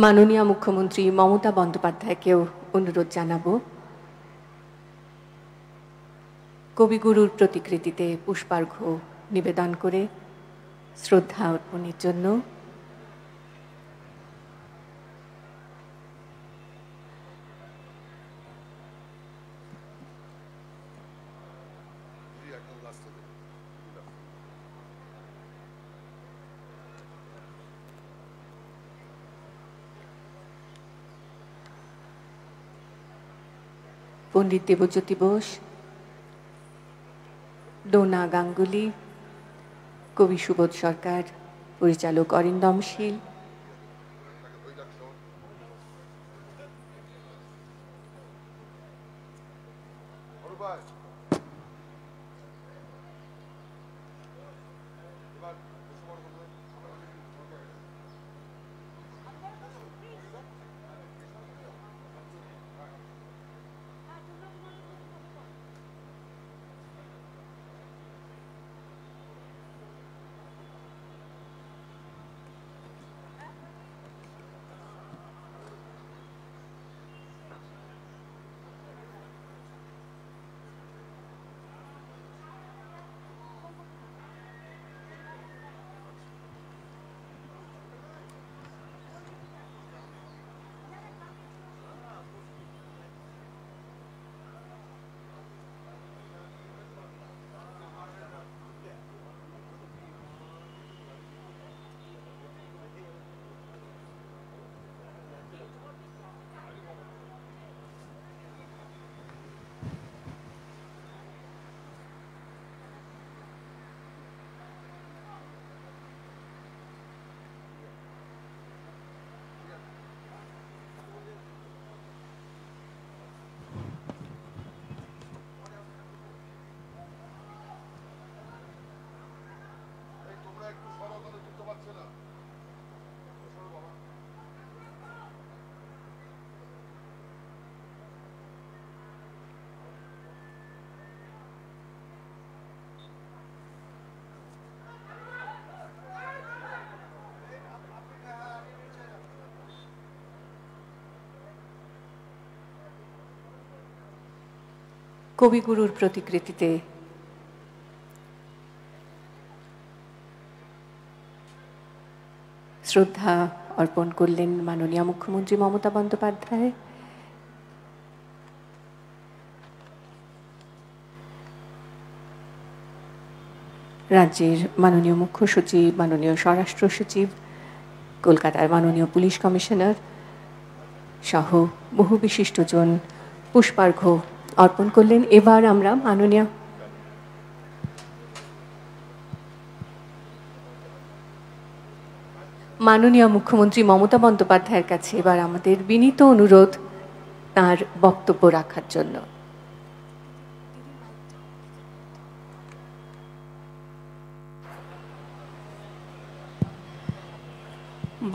মাননীয় মুখ্যমন্ত্রী মমতা বন্দ্যোপাধ্যায়কেও অনুরোধ জানাবো কবিগুরুর প্রতিকৃতিতে পুষ্পার্ঘ্য নিবেদন করে শ্রদ্ধা অর্পণের জন্য। পণ্ডিত দেবজ্যোতি বোস, ডোনা গাঙ্গুলি, কবি সুবোধ সরকার, পরিচালক অরিন্দম শীল, কবিগুরুর প্রতিকৃতিতে শ্রদ্ধা অর্পণ করলেন মাননীয় মুখ্যমন্ত্রী মমতা বন্দ্যোপাধ্যায়। রাজ্যের মাননীয় মুখ্য সচিব, মাননীয় স্বরাষ্ট্র সচিব, কলকাতার মাননীয় পুলিশ কমিশনার সহ বহু বিশিষ্টজন পুষ্পার্ঘ্য অর্পণ করলেন। এবার আমরা মাননীয় মুখ্যমন্ত্রী মমতা বন্দ্যোপাধ্যায়ের কাছে এবার আমাদের বিনীত অনুরোধ তার বক্তব্য রাখার জন্য।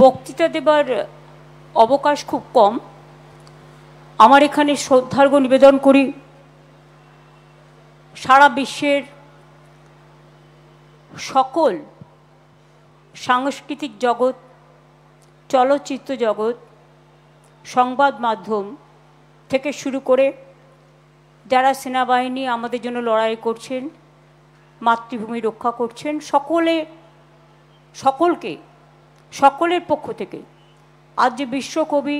বক্তৃতা দেবার অবকাশ খুব কম। আমার এখানে শ্রদ্ধার্ঘ্য নিবেদন করি সারা বিশ্বের সকল সাংস্কৃতিক জগৎ, চলচ্চিত্র জগৎ, সংবাদ মাধ্যম থেকে শুরু করে যারা সেনাবাহিনী আমাদের জন্য লড়াই করছেন, মাতৃভূমি রক্ষা করছেন, সকলের পক্ষ থেকে আজ যে বিশ্বকবি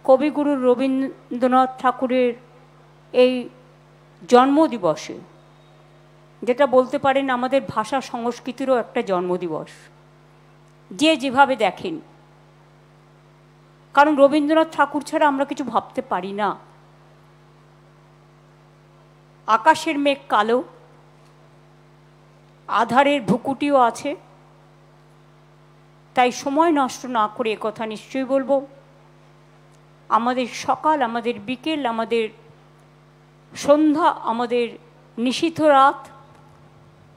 কবিগুরু রবীন্দ্রনাথ ঠাকুরের এই জন্মদিবসে, যেটা বলতে পারেন আমাদের ভাষা সংস্কৃতিরও একটা জন্মদিবস, যে যেভাবে দেখেন, কারণ রবীন্দ্রনাথ ঠাকুর ছাড়া আমরা কিছু ভাবতে পারি না। আকাশের মেঘ কালো, আধারের ভুকুটিও আছে, তাই সময় নষ্ট না করে একথা নিশ্চয়ই বলবো, আমাদের সকাল, আমাদের বিকেল, আমাদের সন্ধ্যা, আমাদের নিশীথ রাত,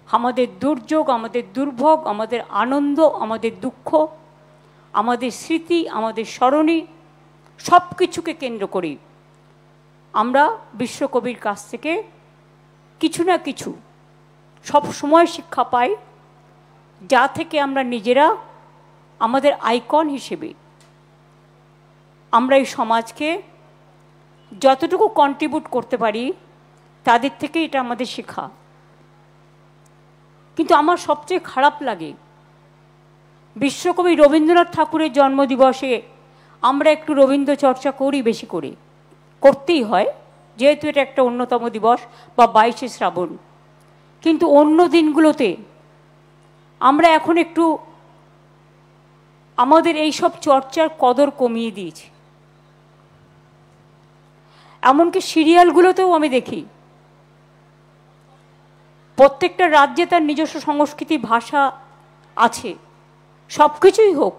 আমাদের দুর্যোগ, আমাদের দুর্ভোগ, আমাদের আনন্দ, আমাদের দুঃখ, আমাদের স্মৃতি, আমাদের স্মরণী, সব কিছুকে কেন্দ্র করি আমরা বিশ্বকবির কাছ থেকে কিছু না কিছু সব সময় শিক্ষা পাই, যা থেকে আমরা নিজেরা আমাদের আইকন হিসেবে আমরা এই সমাজকে যতটুকু কন্ট্রিবিউট করতে পারি তাদের থেকে এটা আমাদের শেখা। কিন্তু আমার সবচেয়ে খারাপ লাগে বিশ্বকবি রবীন্দ্রনাথ ঠাকুরের জন্মদিবসে আমরা একটু রবীন্দ্র চর্চা করি, বেশি করে করতেই হয় যেহেতু এটা একটা অন্যতম দিবস বা 22শে শ্রাবণ। কিন্তু অন্য দিনগুলোতে আমরা এখন একটু আমাদের এই সব চর্চার কদর কমিয়ে দিয়েছি। এমনকি সিরিয়ালগুলোতেও আমি দেখি প্রত্যেকটা রাজ্যে তার নিজস্ব সংস্কৃতি ভাষা আছে, সব কিছুই হোক,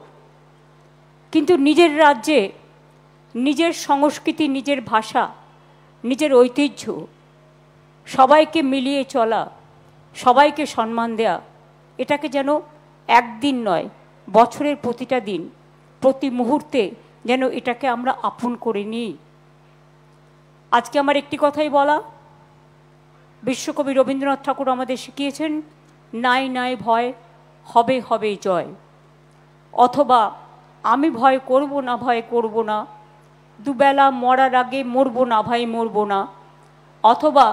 কিন্তু নিজের রাজ্যে নিজের সংস্কৃতি, নিজের ভাষা, নিজের ঐতিহ্য, সবাইকে মিলিয়ে চলা, সবাইকে সম্মান দেয়া, এটাকে যেন একদিন নয়, বছরের প্রতিটা দিন, প্রতি মুহূর্তে যেন এটাকে আমরা আপন করে নিই। আজকে আমার একটি কথাই বলা, বিশ্বকবি রবীন্দ্রনাথ ঠাকুর আমাদের শিখিয়েছেন, নাই নাই ভয়, হবে হবে জয়। অথবা আমি ভয় করব না, ভয় করব না, দুবেলা মরার আগে মরবো না ভাই, মরবো না। অথবা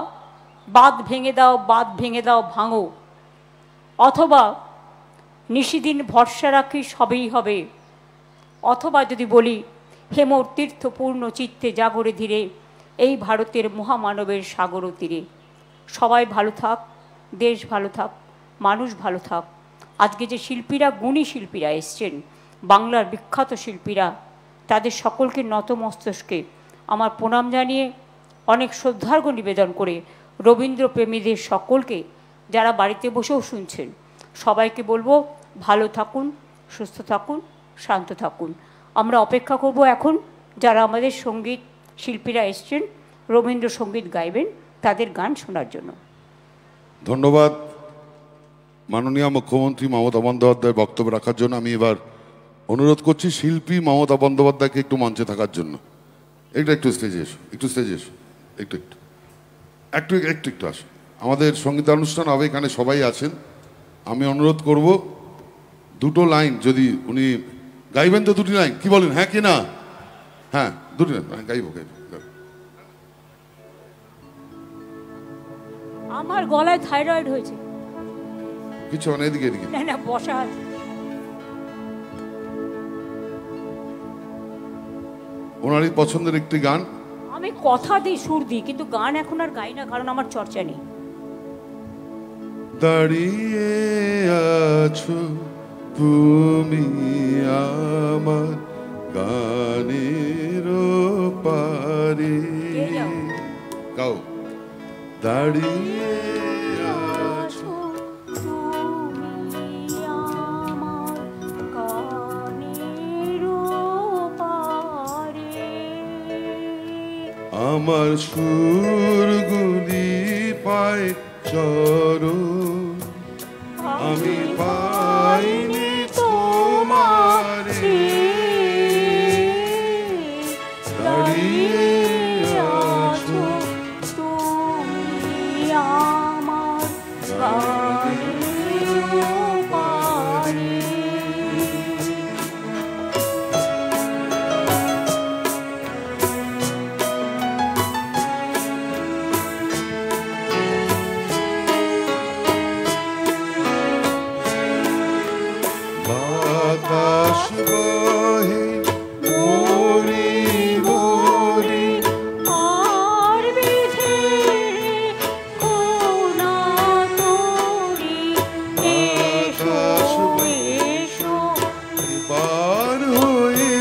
বাঁধ ভেঙে দাও, বাঁধ ভেঙে দাও ভাঙো। অথবা নিশিদিন ভরসা রাখি সবেই হবে। অথবা যদি বলি হেমর তীর্থপূর্ণ চিত্তে জাগরে ধীরে, এই ভারতের মহামানবের সাগর তীরে। সবাই ভালো থাক, দেশ ভালো থাক, মানুষ ভালো থাক। আজকে যে শিল্পীরা, গুণী শিল্পীরা এসছেন, বাংলার বিখ্যাত শিল্পীরা, তাদের সকলকে নতমস্তকে আমার প্রণাম জানিয়ে, অনেক শ্রদ্ধার্ঘ্য নিবেদন করে, রবীন্দ্রপ্রেমীদের সকলকে যারা বাড়িতে বসেও শুনছেন সবাইকে বলবো ভালো থাকুন, সুস্থ থাকুন, শান্ত থাকুন। আমরা অপেক্ষা করব এখন যারা আমাদের সঙ্গীত শিল্পীরা এসছেন রবীন্দ্রসঙ্গীত গাইবেন তাদের গান শোনার জন্য। ধন্যবাদ মাননীয় মুখ্যমন্ত্রী মমতা বন্দ্যোপাধ্যায় বক্তব্য রাখার জন্য। আমি এবার অনুরোধ করছি শিল্পী মমতা বন্দ্যোপাধ্যায়কে একটু মঞ্চে থাকার জন্য। একটু স্টেজে এসো, একটু স্টেজে এসো, একটু একটু একটু একটু একটু আসো। আমাদের সঙ্গীতানুষ্ঠান হবে, এখানে সবাই আছেন। আমি অনুরোধ করব দুটো লাইন যদি উনি গাইবেন তো, দুটি লাইন, কি বলেন? হ্যাঁ কি না? হ্যাঁ দুটি লাইন গাইব গাইব। আমার গলায় থাইরয়েড হয়েছে। কিছু না, এদিকে এদিকে না না, বসা আছে। ওনারই পছন্দের একটি গান। আমি কথা দিই, সুর দিই, কিন্তু গান এখন আর গাই না, কারণ আমার চর্চা নেই। দাঁড়িয়ে আছো তুমি আমার গানের পারে, গাও। দাঁড়িয়ে আছো তুমি আমার গানের পারে, আমার সুরগুলি পায় চরণ, আমি পাইনি তোমারে। দাঁড়িয়ে আছো তুমি আমার গানের পারে। বাতাস বহে মরি মরি, আর বিধে কোনা তোরি, এসো এসো পার হয়ে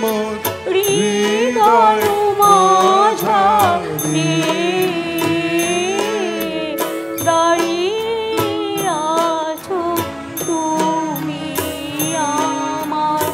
মোর হৃদয় মাঝারে, দাঁড়িয়ে আছো তুমি আমার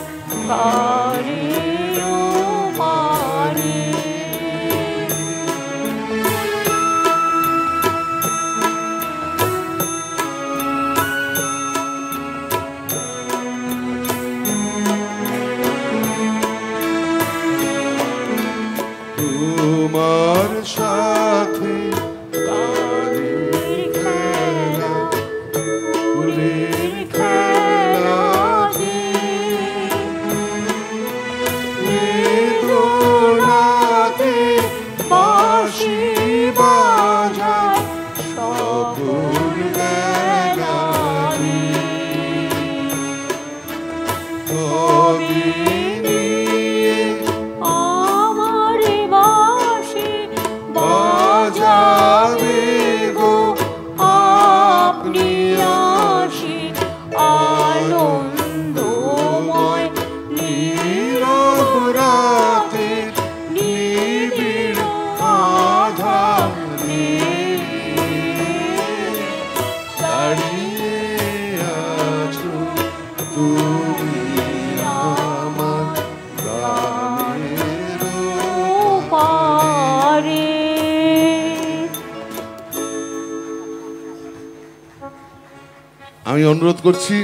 অনুরোধ করছি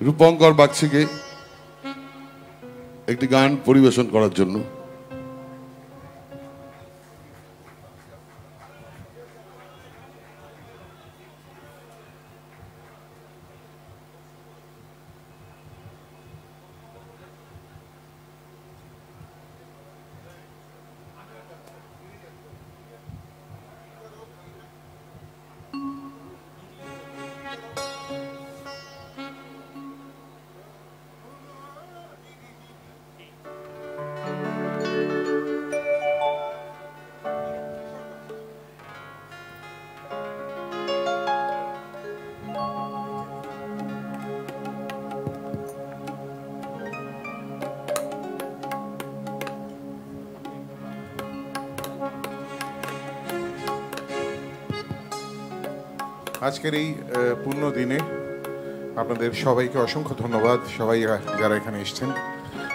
রূপঙ্কর বাগচিকে একটি গান পরিবেশন করার জন্য। আজকের এই পূর্ণ দিনে আপনাদের সবাইকে অসংখ্য ধন্যবাদ। সবাই যারা এখানে এসেছেন,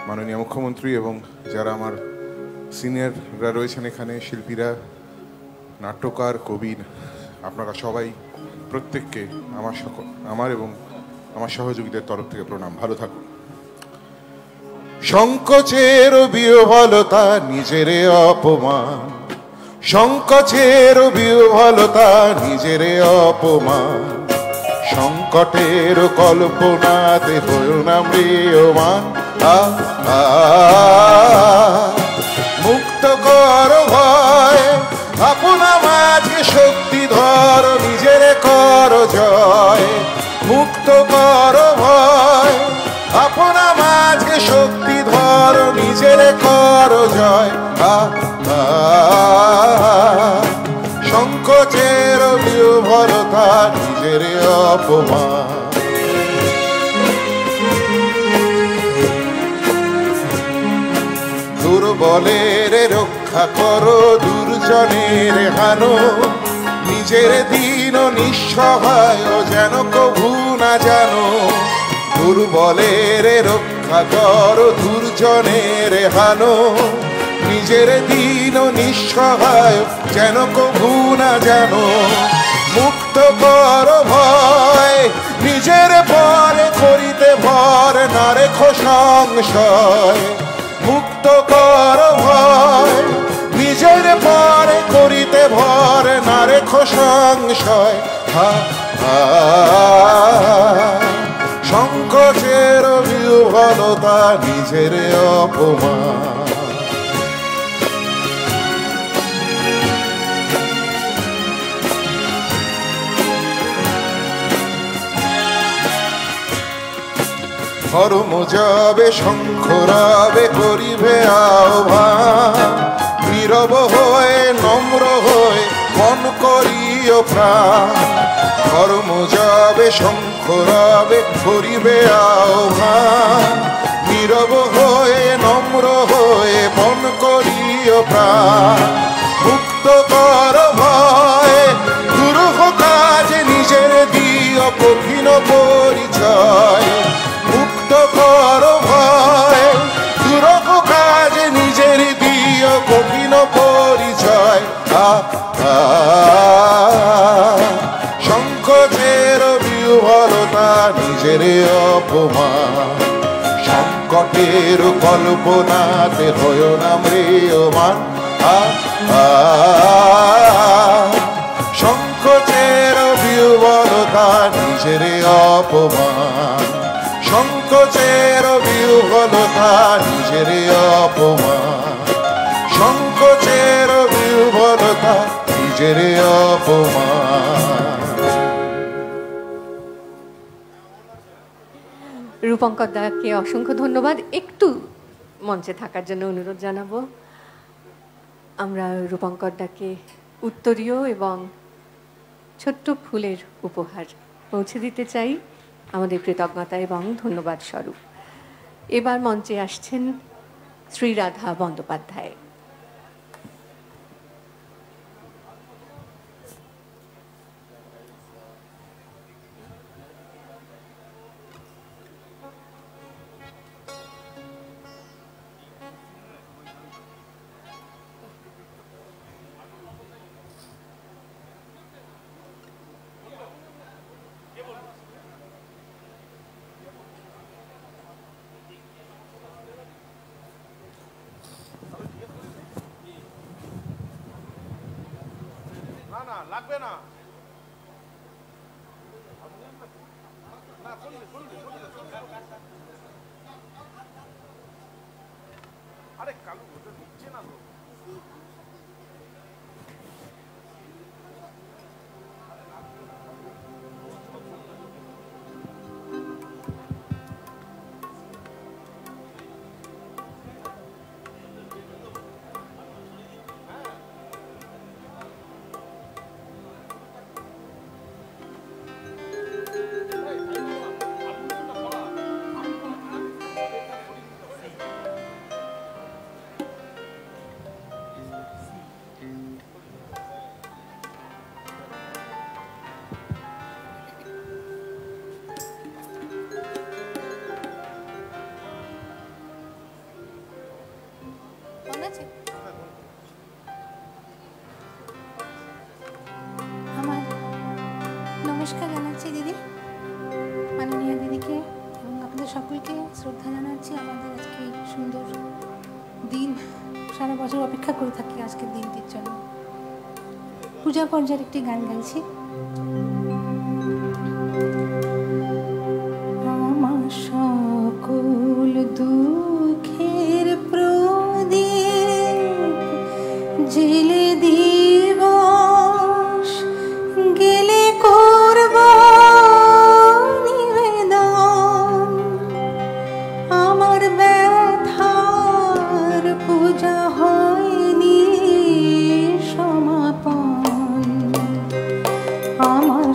মাননীয় মুখ্যমন্ত্রী এবং যারা আমার সিনিয়ররা রয়েছেন এখানে, শিল্পীরা, নাট্যকার, কবি, আপনারা সবাই প্রত্যেককে আমার এবং আমার সহযোগীদের তরফ থেকে প্রণাম। ভালো থাকুন। সংকোচের বিহ্বলতা নিজের অপমান, সংকোচের বিহ্বলতা নিজের অপমান, সংকটের কল্পনাতে হয়েও না ম্রিয়মান। মুক্ত কর ভয়, আপনা মাঝে শক্তি ধর, নিজের কর জয়। মুক্ত কর ভয়, আপনা মাঝে শক্তি ধর, নিজের কর জয়। সংকোচের বিহ্বলতা নিজের অপমান। দুর্বলের রক্ষা করো, দুর্জনের হানো, নিজের দিন নিঃসহায় যেন কভু না জানো। দুর্বলের রক্ষা করো, দুর্জনের হানো, নিজের দিন নিঃসহায় যেন কভু না জানো। মুক্ত কর ভয়, নিজের পরে করিতে ভর, না রেখো সংশয়। মুক্ত কর ভয়, নিজের পরে করিতে ভর, না রেখো সংশয়। সংকোচের বিহ্বলতা নিজের অপমান। ধর্ম যাবে শঙ্খ রবে করিবে আহ্বান, নীরব হয়ে নম্র হয়ে মন করিও প্রাণ। ধর্ম যাবে শঙ্খ রবে করিবে আহ্বান, নীরব হয়ে নম্র হয়ে মন করিও প্রাণ। মুক্ত কর ভয়, দুরূহ কাজে নিজের দিও কঠিন পরিচয়। মুক্ত কর ভয়, দুরূহ কাজে নিজের দিও কঠিন পরিচয়। সংকোচের বিহ্বলতা নিজের অপমান, সংকটের কল্পনাতে হয়ো না ম্রিয়মান। সংকোচের বিহ্বলতা নিজের অপমান, সংকোচের বিহ্বলতা নিজের অপমান, সংকোচের বিহ্বলতা নিজের অপমান। রূপঙ্কর দাকে অসংখ্য ধন্যবাদ। একটু মঞ্চে থাকার জন্য অনুরোধ জানাবো। আমরা রূপঙ্কর দাকে উত্তরীয় এবং ছোট্ট ফুলের উপহার পৌঁছে দিতে চাই আমাদের কৃতজ্ঞতা এবং ধন্যবাদ স্বরূপ। এবার মঞ্চে আসছেন শ্রীরাধা বন্দ্যোপাধ্যায়। লাগবে না। আরে কালু ওটা নিচ্ছে না তো। আমার নমস্কার জানাচ্ছি দিদি, মাননীয় দিদিকে এবং আপনাদের সকলকে শ্রদ্ধা জানাচ্ছি। আমাদের আজকে এই সুন্দর দিন, সারা বছর অপেক্ষা করে থাকি আজকের দিনটির জন্য। পূজা পর্যায়ের একটি গান গাইছি। আমার সকল দুঃখের প্রদীপ জেলে দিবস গেলে করব নিবেদন, আমার ব্যথার পূজা হয়নি সমাপন, আমার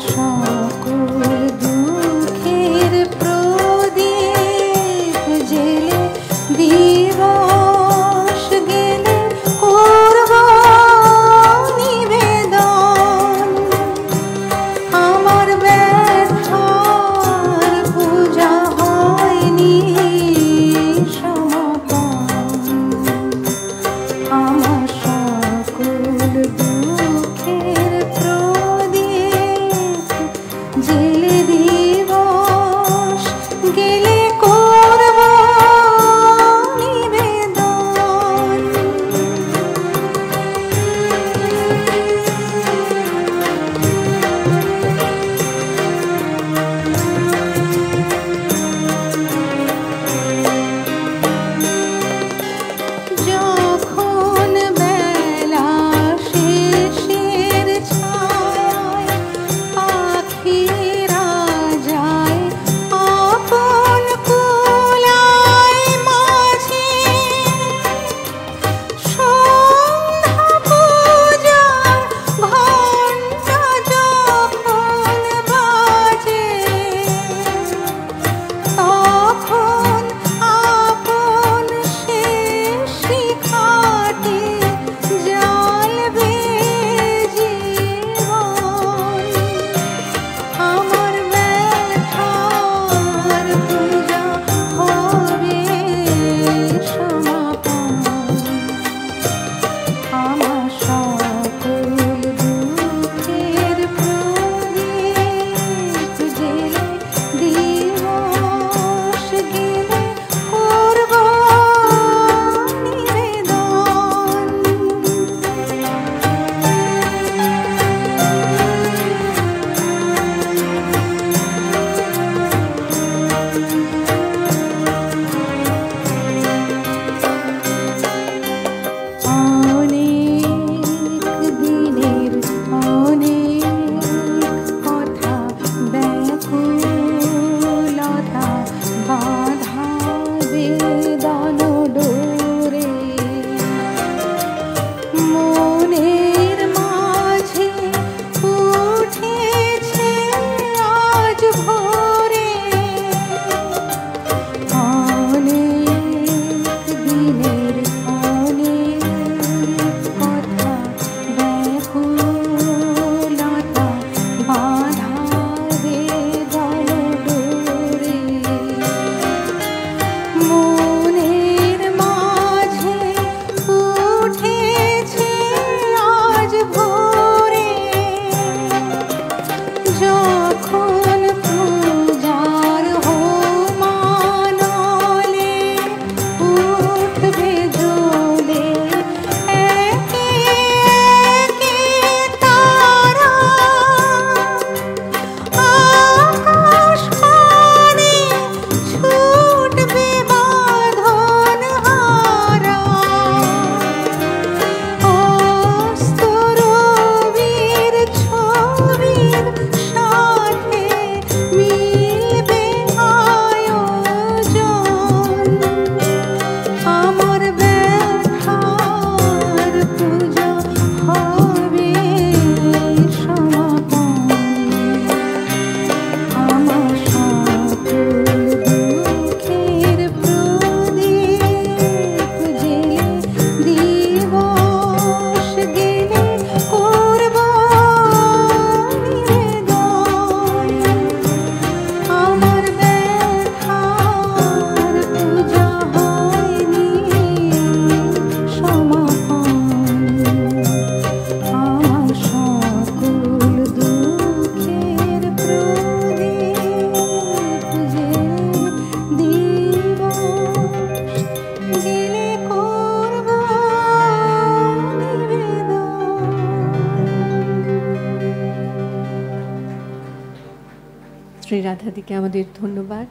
শ্রীরাধাদিকে আমাদের ধন্যবাদ।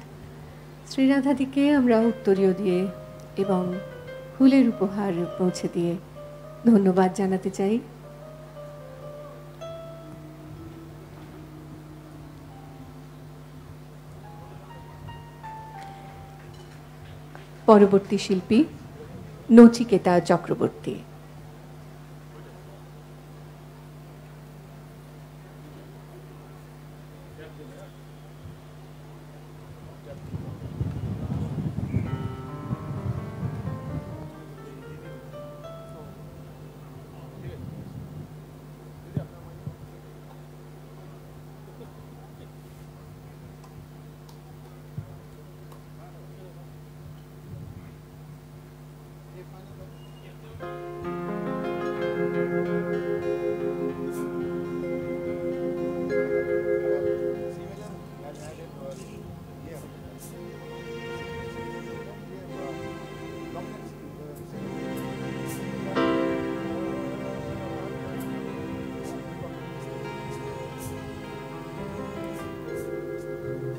শ্রীরাধাদিকে আমরা উত্তরীয় দিয়ে এবং ফুলের উপহার পৌঁছে দিয়ে ধন্যবাদ জানাতে চাই। পরবর্তী শিল্পী নচিকেতা চক্রবর্তী।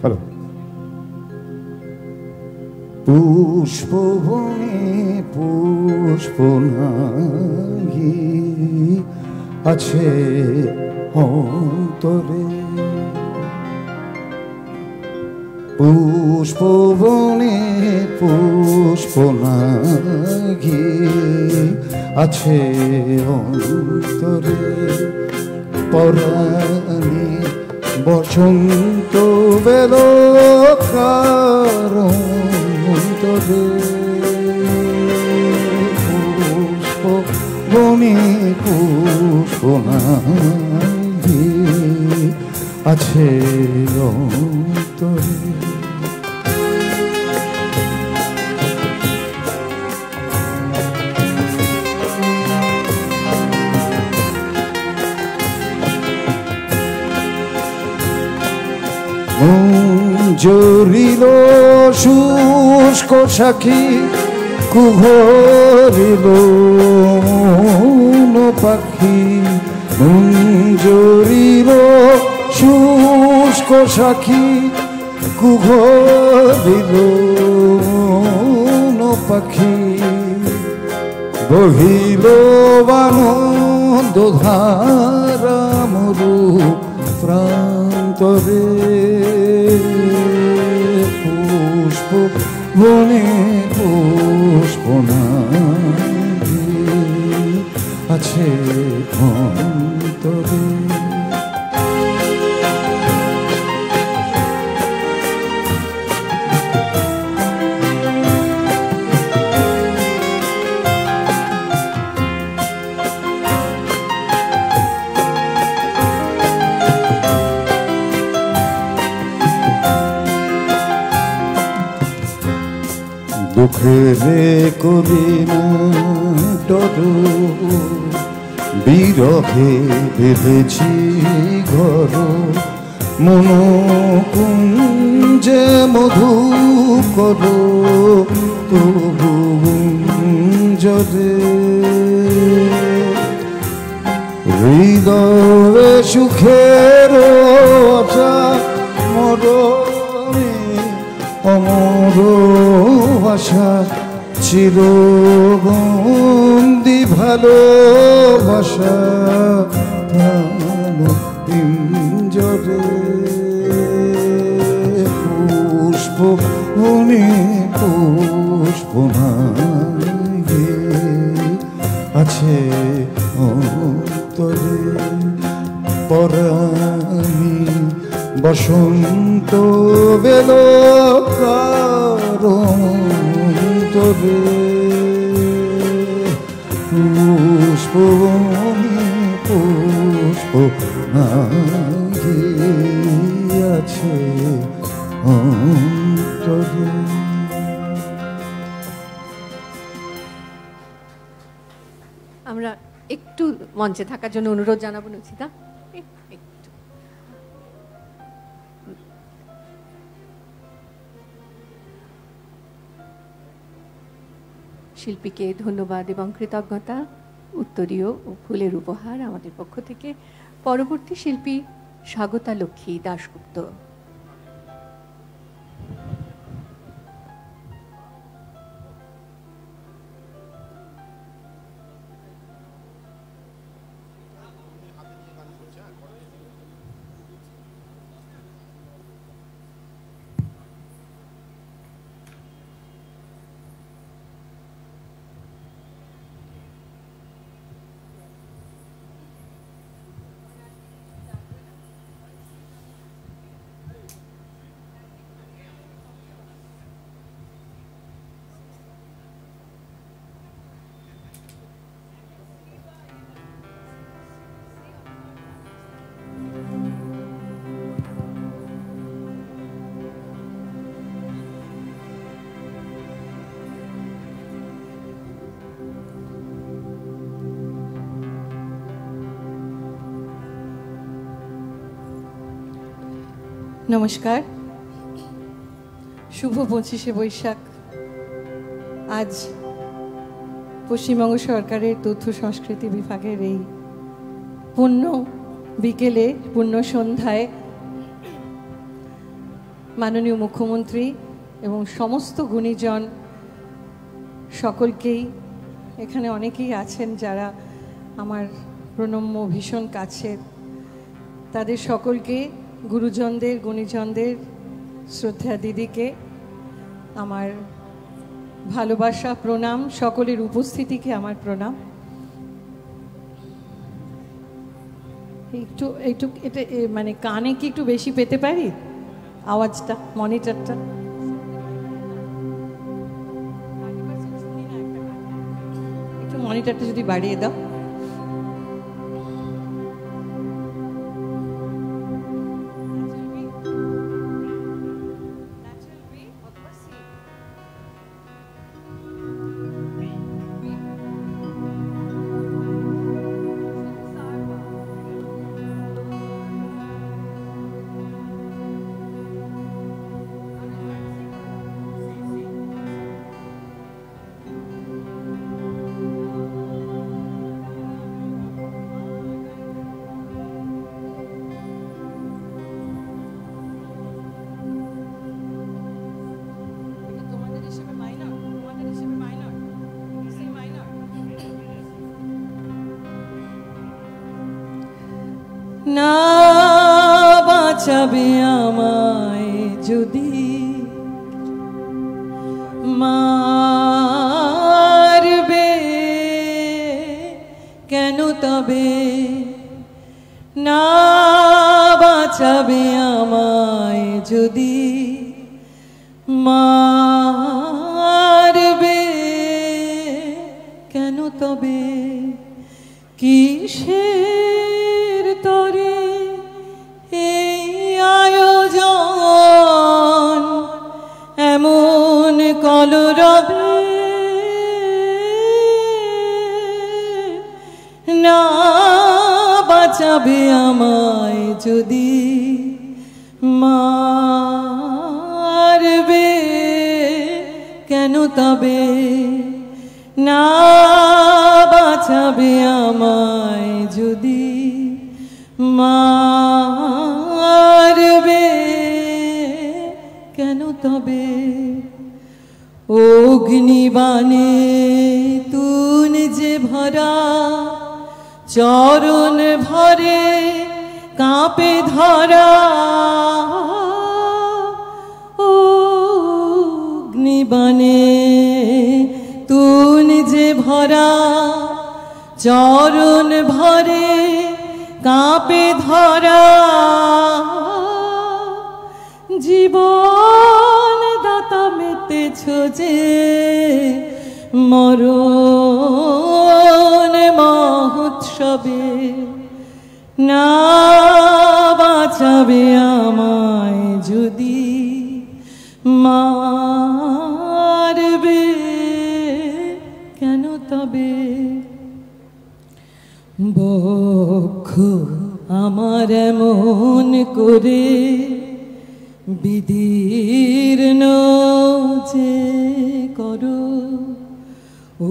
হ্যালো। পুষ্পবনে পুষ্প নাই আছে অন্তরে, পুষ্পবনে পুষ্প নাই আছে অন্তরে, পরাণে বসন্ত বেলকার অন্তরে, পুষ্প বনে পুষ্প নাই আছে অন্তরে। জরিল শুষ্ক সাক্ষী কুঘরিল মন পাখি, জরিল শুষ্ক সাক্ষী কুঘরিল মন পাখি, বহিল আনন্দ ধারা মরু প্রান্তরে, পুষ্প বনে পুষ্প নাই আছে অন্তরে। দুঃখেরে করি না ডর, বিরহে বেঁধেছি ঘর, মনোকুঞ্জে মধু করো তবু গুঞ্জরে, হৃদয়ে সুখের আশা মরণে অমর ভাষা, চিরবন্দি ভালোবাসা প্রাণ পিঞ্জরে, পুষ্প বনে পুষ্প নাই আছে অন্তরে, পরাণী বসন্ত বেলকার অন্তরে, পুষ্প বনে পুষ্প নাই আছে অন্তরে। আমরা একটু মঞ্চে থাকার জন্য অনুরোধ জানাবো নচিতা। শিল্পীকে ধন্যবাদ এবং কৃতজ্ঞতা, উত্তরীয় ও ফুলের উপহার আমাদের পক্ষ থেকে। পরবর্তী শিল্পী স্বাগতা লক্ষ্মী দাশগুপ্ত। নমস্কার, শুভ 25শে বৈশাখ। আজ পশ্চিমবঙ্গ সরকারের তথ্য সংস্কৃতি বিভাগের এই পূর্ণ বিকেলে, পূর্ণ সন্ধ্যায় মাননীয় মুখ্যমন্ত্রী এবং সমস্ত গুণীজন সকলকেই, এখানে অনেকেই আছেন যারা আমার প্রণম্য, ভীষণ কাছের, তাদের সকলকে, গুরুজনদের, গুণীজনদের, শ্রদ্ধা দিদিকে আমার ভালোবাসা, প্রণাম, সকলের উপস্থিতিকে আমার প্রণাম। একটু একটু এটা মানে কানে কি একটু বেশি পেতে পারি আওয়াজটা, মনিটরটা? একটু মনিটরটা যদি বাড়িয়ে দাও। না বাঁচাবে আমায় যদি মারবে, কেন তবে না বাঁচাবে আমায় যদি মারবে, কেন তবে কিসের তরে এই আয়োজন এমন কলরবে, না বাঁচাবে আমায় যদি মারবে, কেন তবে না বাঁচাবে আমায় যদি মারবে, কেন তবে অগ্নিবাণে তুন যে ভরা চরণ ভরে কাঁপে ধরা, অগ্নিবাণে তুন যে ভরা চরণ ভরে কাঁপে ধরা, জীবন দাতা মেতেছ যে মরণ মহোৎসবে, না বাঁচাবে আমায় যদি মারবে, কেন তবে বক্ষ আমার এমন করে বিদীর্ণ যে করো,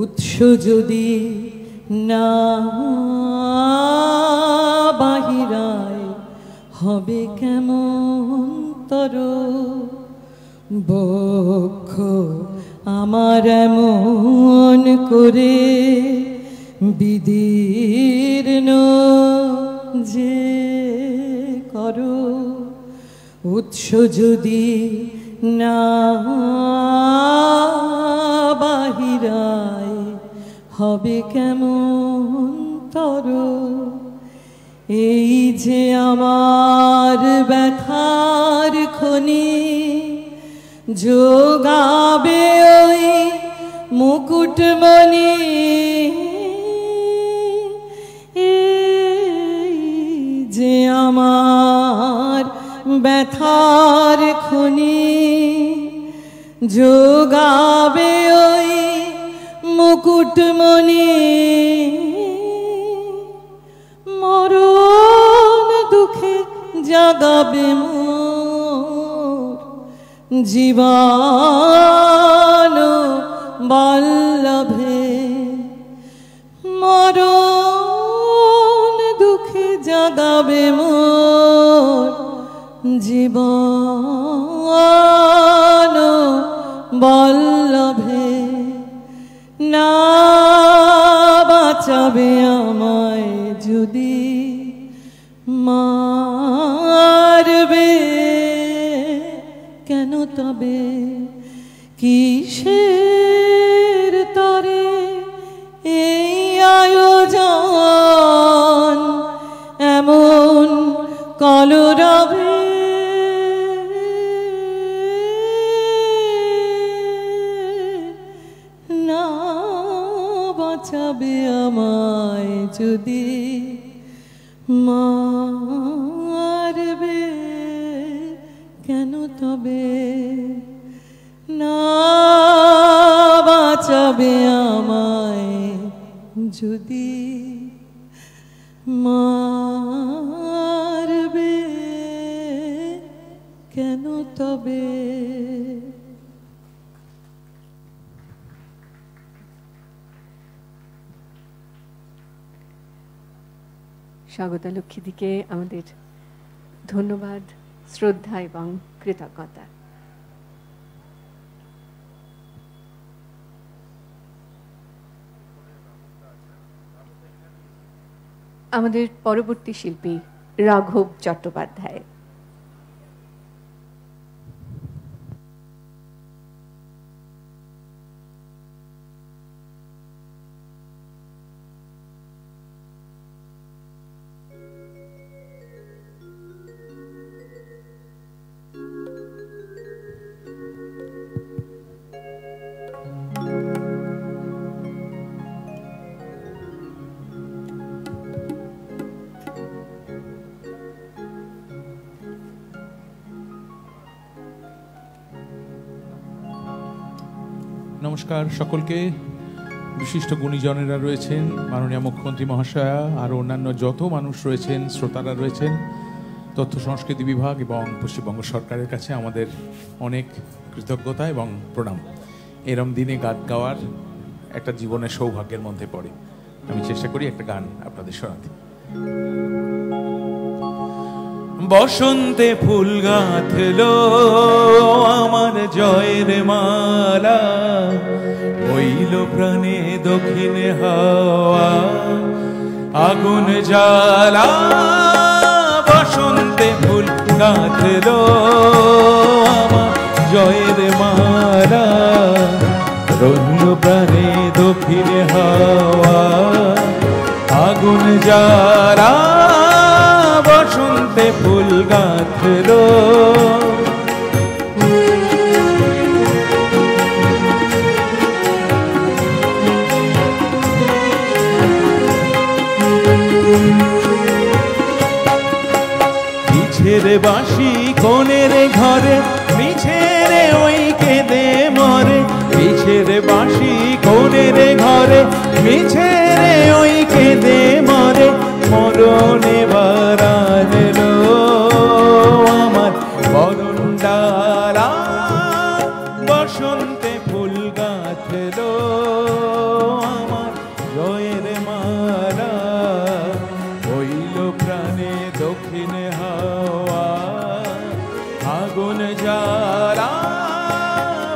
উৎস যদি না বাহিরায় হবে কেমন তর, বক্ষ আমার এমন করে বিদীর্ণ যে করো, উৎস যদি না বাহিরায় হবে কেমন তর, এই যে আমার ব্যথার খনি যোগাবে ওই মুকুটমণি, এই যে আমার ব্যথার খনি যোগাবে ওই মুকুটমণি, মরণ দুঃখে জাগাবে মন জীবন বল্লভে মরণ দুঃখে জাগাবে মোর জীবন বল্লভে না বাঁচাবে আমায় যদি মারবে কেন তবে কিসের তরে এই আয়োজন এমন কলরবে না বাঁচাবে আমায় যদি মারবে কেন তবে না বাঁচাবে আমায় যদি মারবে কেন তবে। স্বাগতা লক্ষ্মীদিকে আমাদের ধন্যবাদ, শ্রদ্ধা এবং কৃতজ্ঞতা। আমাদের পরবর্তী শিল্পী রাঘব চট্টোপাধ্যায়। নমস্কার সকলকে। বিশিষ্ট গুণীজনেরা রয়েছেন, মাননীয় মুখ্যমন্ত্রী মহাশয়া, আর অন্যান্য যত মানুষ রয়েছেন, শ্রোতারা রয়েছেন, তথ্য সংস্কৃতি বিভাগ এবং পশ্চিমবঙ্গ সরকারের কাছে আমাদের অনেক কৃতজ্ঞতা এবং প্রণাম। এরম দিনে গান গাওয়ার একটা জীবনের সৌভাগ্যের মধ্যে পড়ে। আমি চেষ্টা করি একটা গান আপনাদের শোনাতে। বসন্তে ফুল গাঁথলো আমার জয়ের মালা, হইল প্রাণে দক্ষিণে হাওয়া আগুন জ্বালা। বসন্তে ফুল গাঁথলো আমার জয়ের মালা, রইল প্রাণে দক্ষিণে হাওয়া আগুন জ্বালা। বসন্তে ফুল গাঁথলো মিছের বাঁশি কোনের ঘরে, মিছের ওই কেঁদে মরে। মিছের বাঁশি কোনের ঘরে, মিছের ওই কেঁদে মরে। মরণে বারালো আমার বরণ ডালা, বসন্তে ফুল গাঁথলো আমার জয়ের মালা, হইল প্রাণে দক্ষিণে হাওয়া আগুন জ্বালা।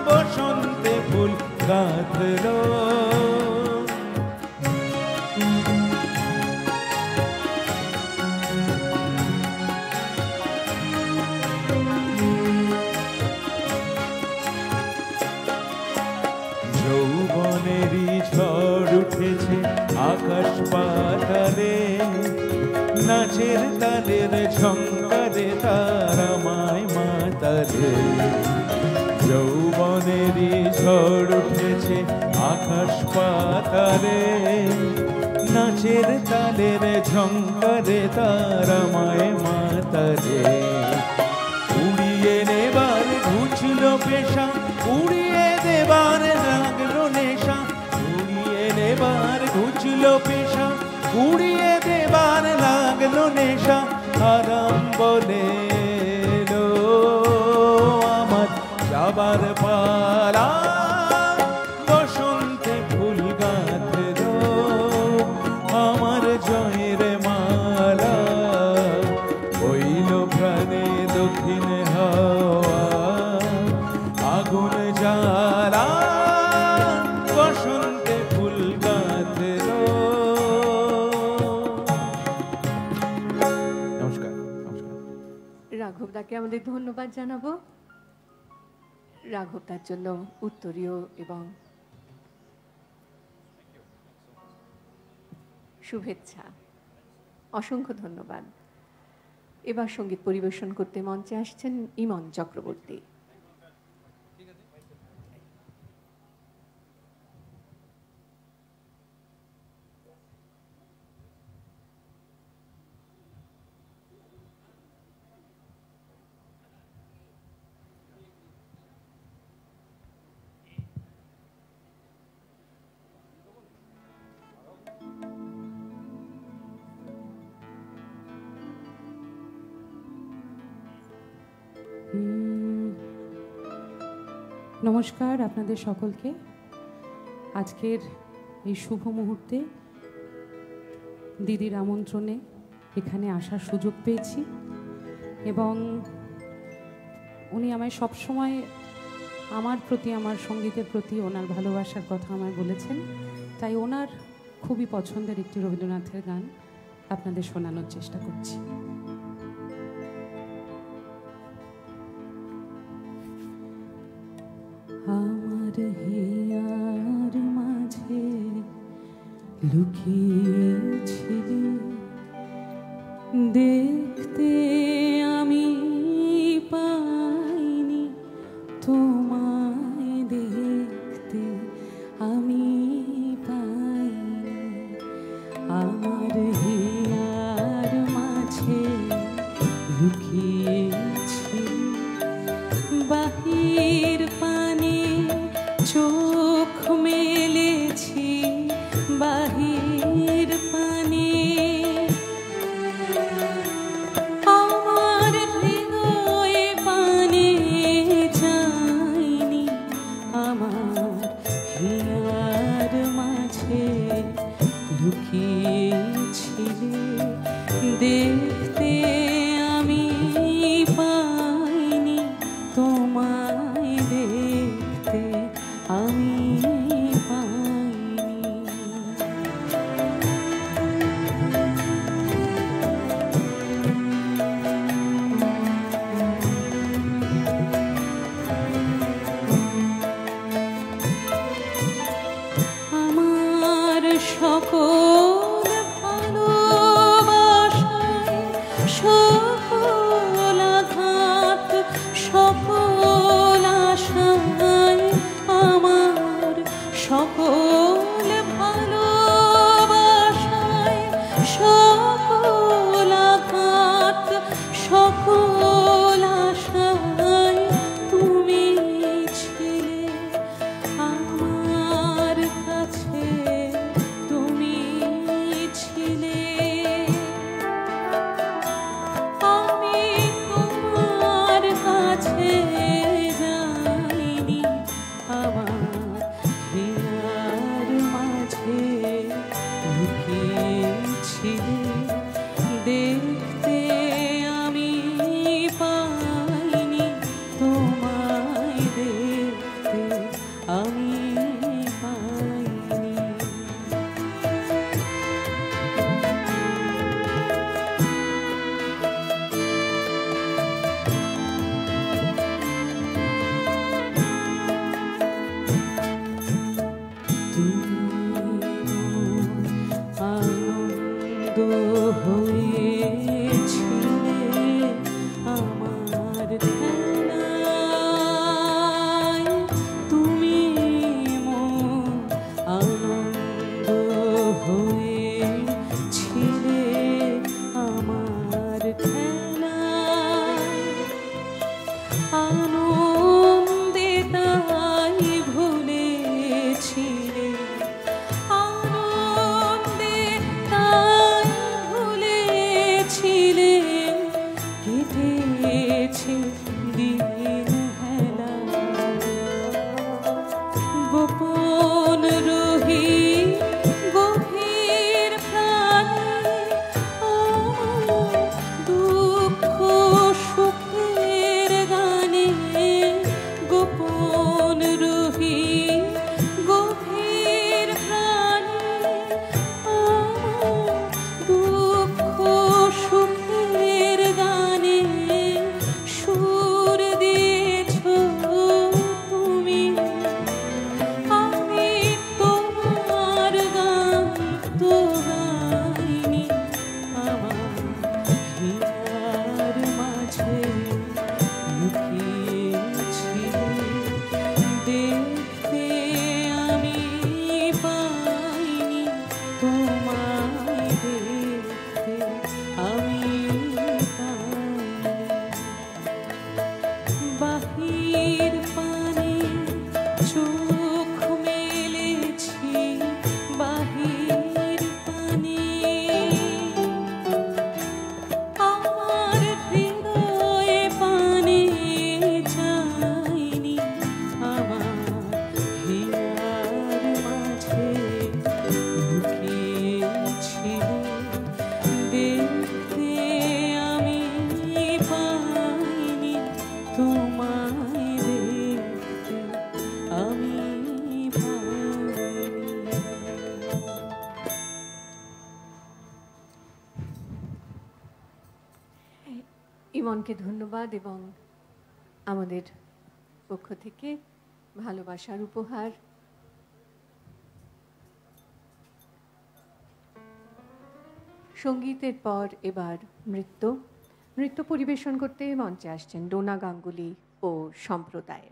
বসন্তে ফুল গাঁথলো যৌবনেরই ঝড় উঠেছে আকাশ পাতালে, নাচের তালের ঝঙ্কারে তারা মায় মাতালে। যৌবনেরই ঝড় উঠেছে আকাশ পাতালে, নাচের তালের ঝঙ্কারে তারা মায় মাতালে। উড়িয়ে নেবার ঘুচলো পেশা, উড়িয়ে দেবার লাগলো নেশা। উড়িয়ে নেবার ঘুচলো পেশা, উড়িয়ে দেবার লাগলো নেশা। আরাম বলে আমার আবার পালা বসন্তে ফুল গাঁথে আমার জয়ের মালা হইল প্রাণে দক্ষিণ হাওয়া আগুন জ্বালা বসন্তে ফুল গাঁথে নমস্কার। রাঘব দাকে আমাদের ধন্যবাদ জানাবো। রাঘব তার জন্য উত্তরীয় এবং শুভেচ্ছা, অসংখ্য ধন্যবাদ। এবার সঙ্গীত পরিবেশন করতে মঞ্চে আসছেন ইমন চক্রবর্তী। নমস্কার আপনাদের সকলকে। আজকের এই শুভ মুহূর্তে দিদির আমন্ত্রণে এখানে আসার সুযোগ পেয়েছি এবং উনি আমায় সবসময় আমার প্রতি, আমার সঙ্গীতের প্রতি ওনার ভালোবাসার কথা আমায় বলেছেন। তাই ওনার খুবই পছন্দের একটি রবীন্দ্রনাথের গান আপনাদের শোনানোর চেষ্টা করছি। আমার হিয়ার মাঝে লুকিয়েছিলে দেখতে আমি পাইনি, তোমায় দেখতে আমি পাইনি। আমার হিয়ার মাঝে লুকিয়েছিলে বাহির পানে চোখ মেলেছি, বাহির পানে আমার হৃদয়ে পানে যায়নি। আমার হিয়ার মাঝে লুকিয়েছিলে দেখতে আমি পাইনি, তোমায় দেখতে আমি পাইনি। আমার সকল ভালোবাসায় সকল আঘাত সকল আশায়, আমার সকল ভালোবাসায় সকল আঘাত সকল আশায় তুমি ছিলে আমার কাছে, তুমি ছিলে। আমি তোমার কাছে যাইনি, আমার হিয়ার মাঝে লুকিয়েছিলে দেখতে আমি পাইনি, তোমায় দেখতে আমি পাইনি। গোপন রহি গভীর প্রাণে দুঃখ সুখের গানে গোপন রহি গভীর প্রাণে দুঃখ সুখের গানে সুর দিয়েছ তুমি। আমি তোমার গান তো গাইনি, আমার হীরার মাঝে লুকিয়েছিলে, দেখতে আমি পাইনি, তোমায় দেখতে আমি পাইনি। বাহির পানে চোখ মেলেছি, বাহির পানে আমার হৃদয়ে পানে যায়নি, আমার হীরার মাঝে লুকিয়েছিল, দেখতে আমি পাইনি, তোমায় দেখতে আমি পাইনি। ইমনকে ধন্যবাদ এবং আমাদের পক্ষ থেকে ভালোবাসার উপহার। সঙ্গীতের পর এবার নৃত্য পরিবেশন করতে মঞ্চে আসছেন ডোনা গাঙ্গুলি ও সম্প্রদায়।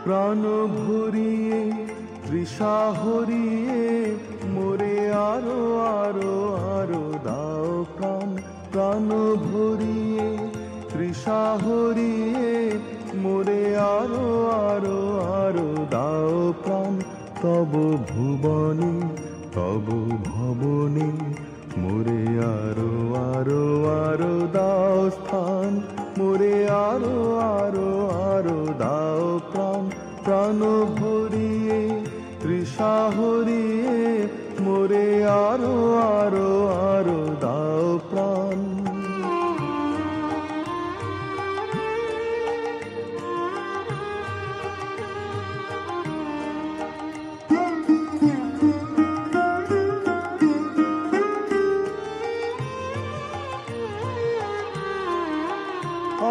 প্রাণ ভরিয়ে তৃষা হরিয়ে মোরে আরো আরো আরো দাও প্রাণ। প্রাণ ভরিয়ে তৃষা হরিয়ে মোরে আরো আরো আরো দাও প্রাণ। তব ভুবনে তব ভবনে মোরে আরো আরো আরো দাও স্থান। মোরে আরো আরো আরো দাও প্রাণ। প্রাণ ভরিয়ে তৃষা হরিয়ে মোরে আরো আরো আরো দাও প্রাণ।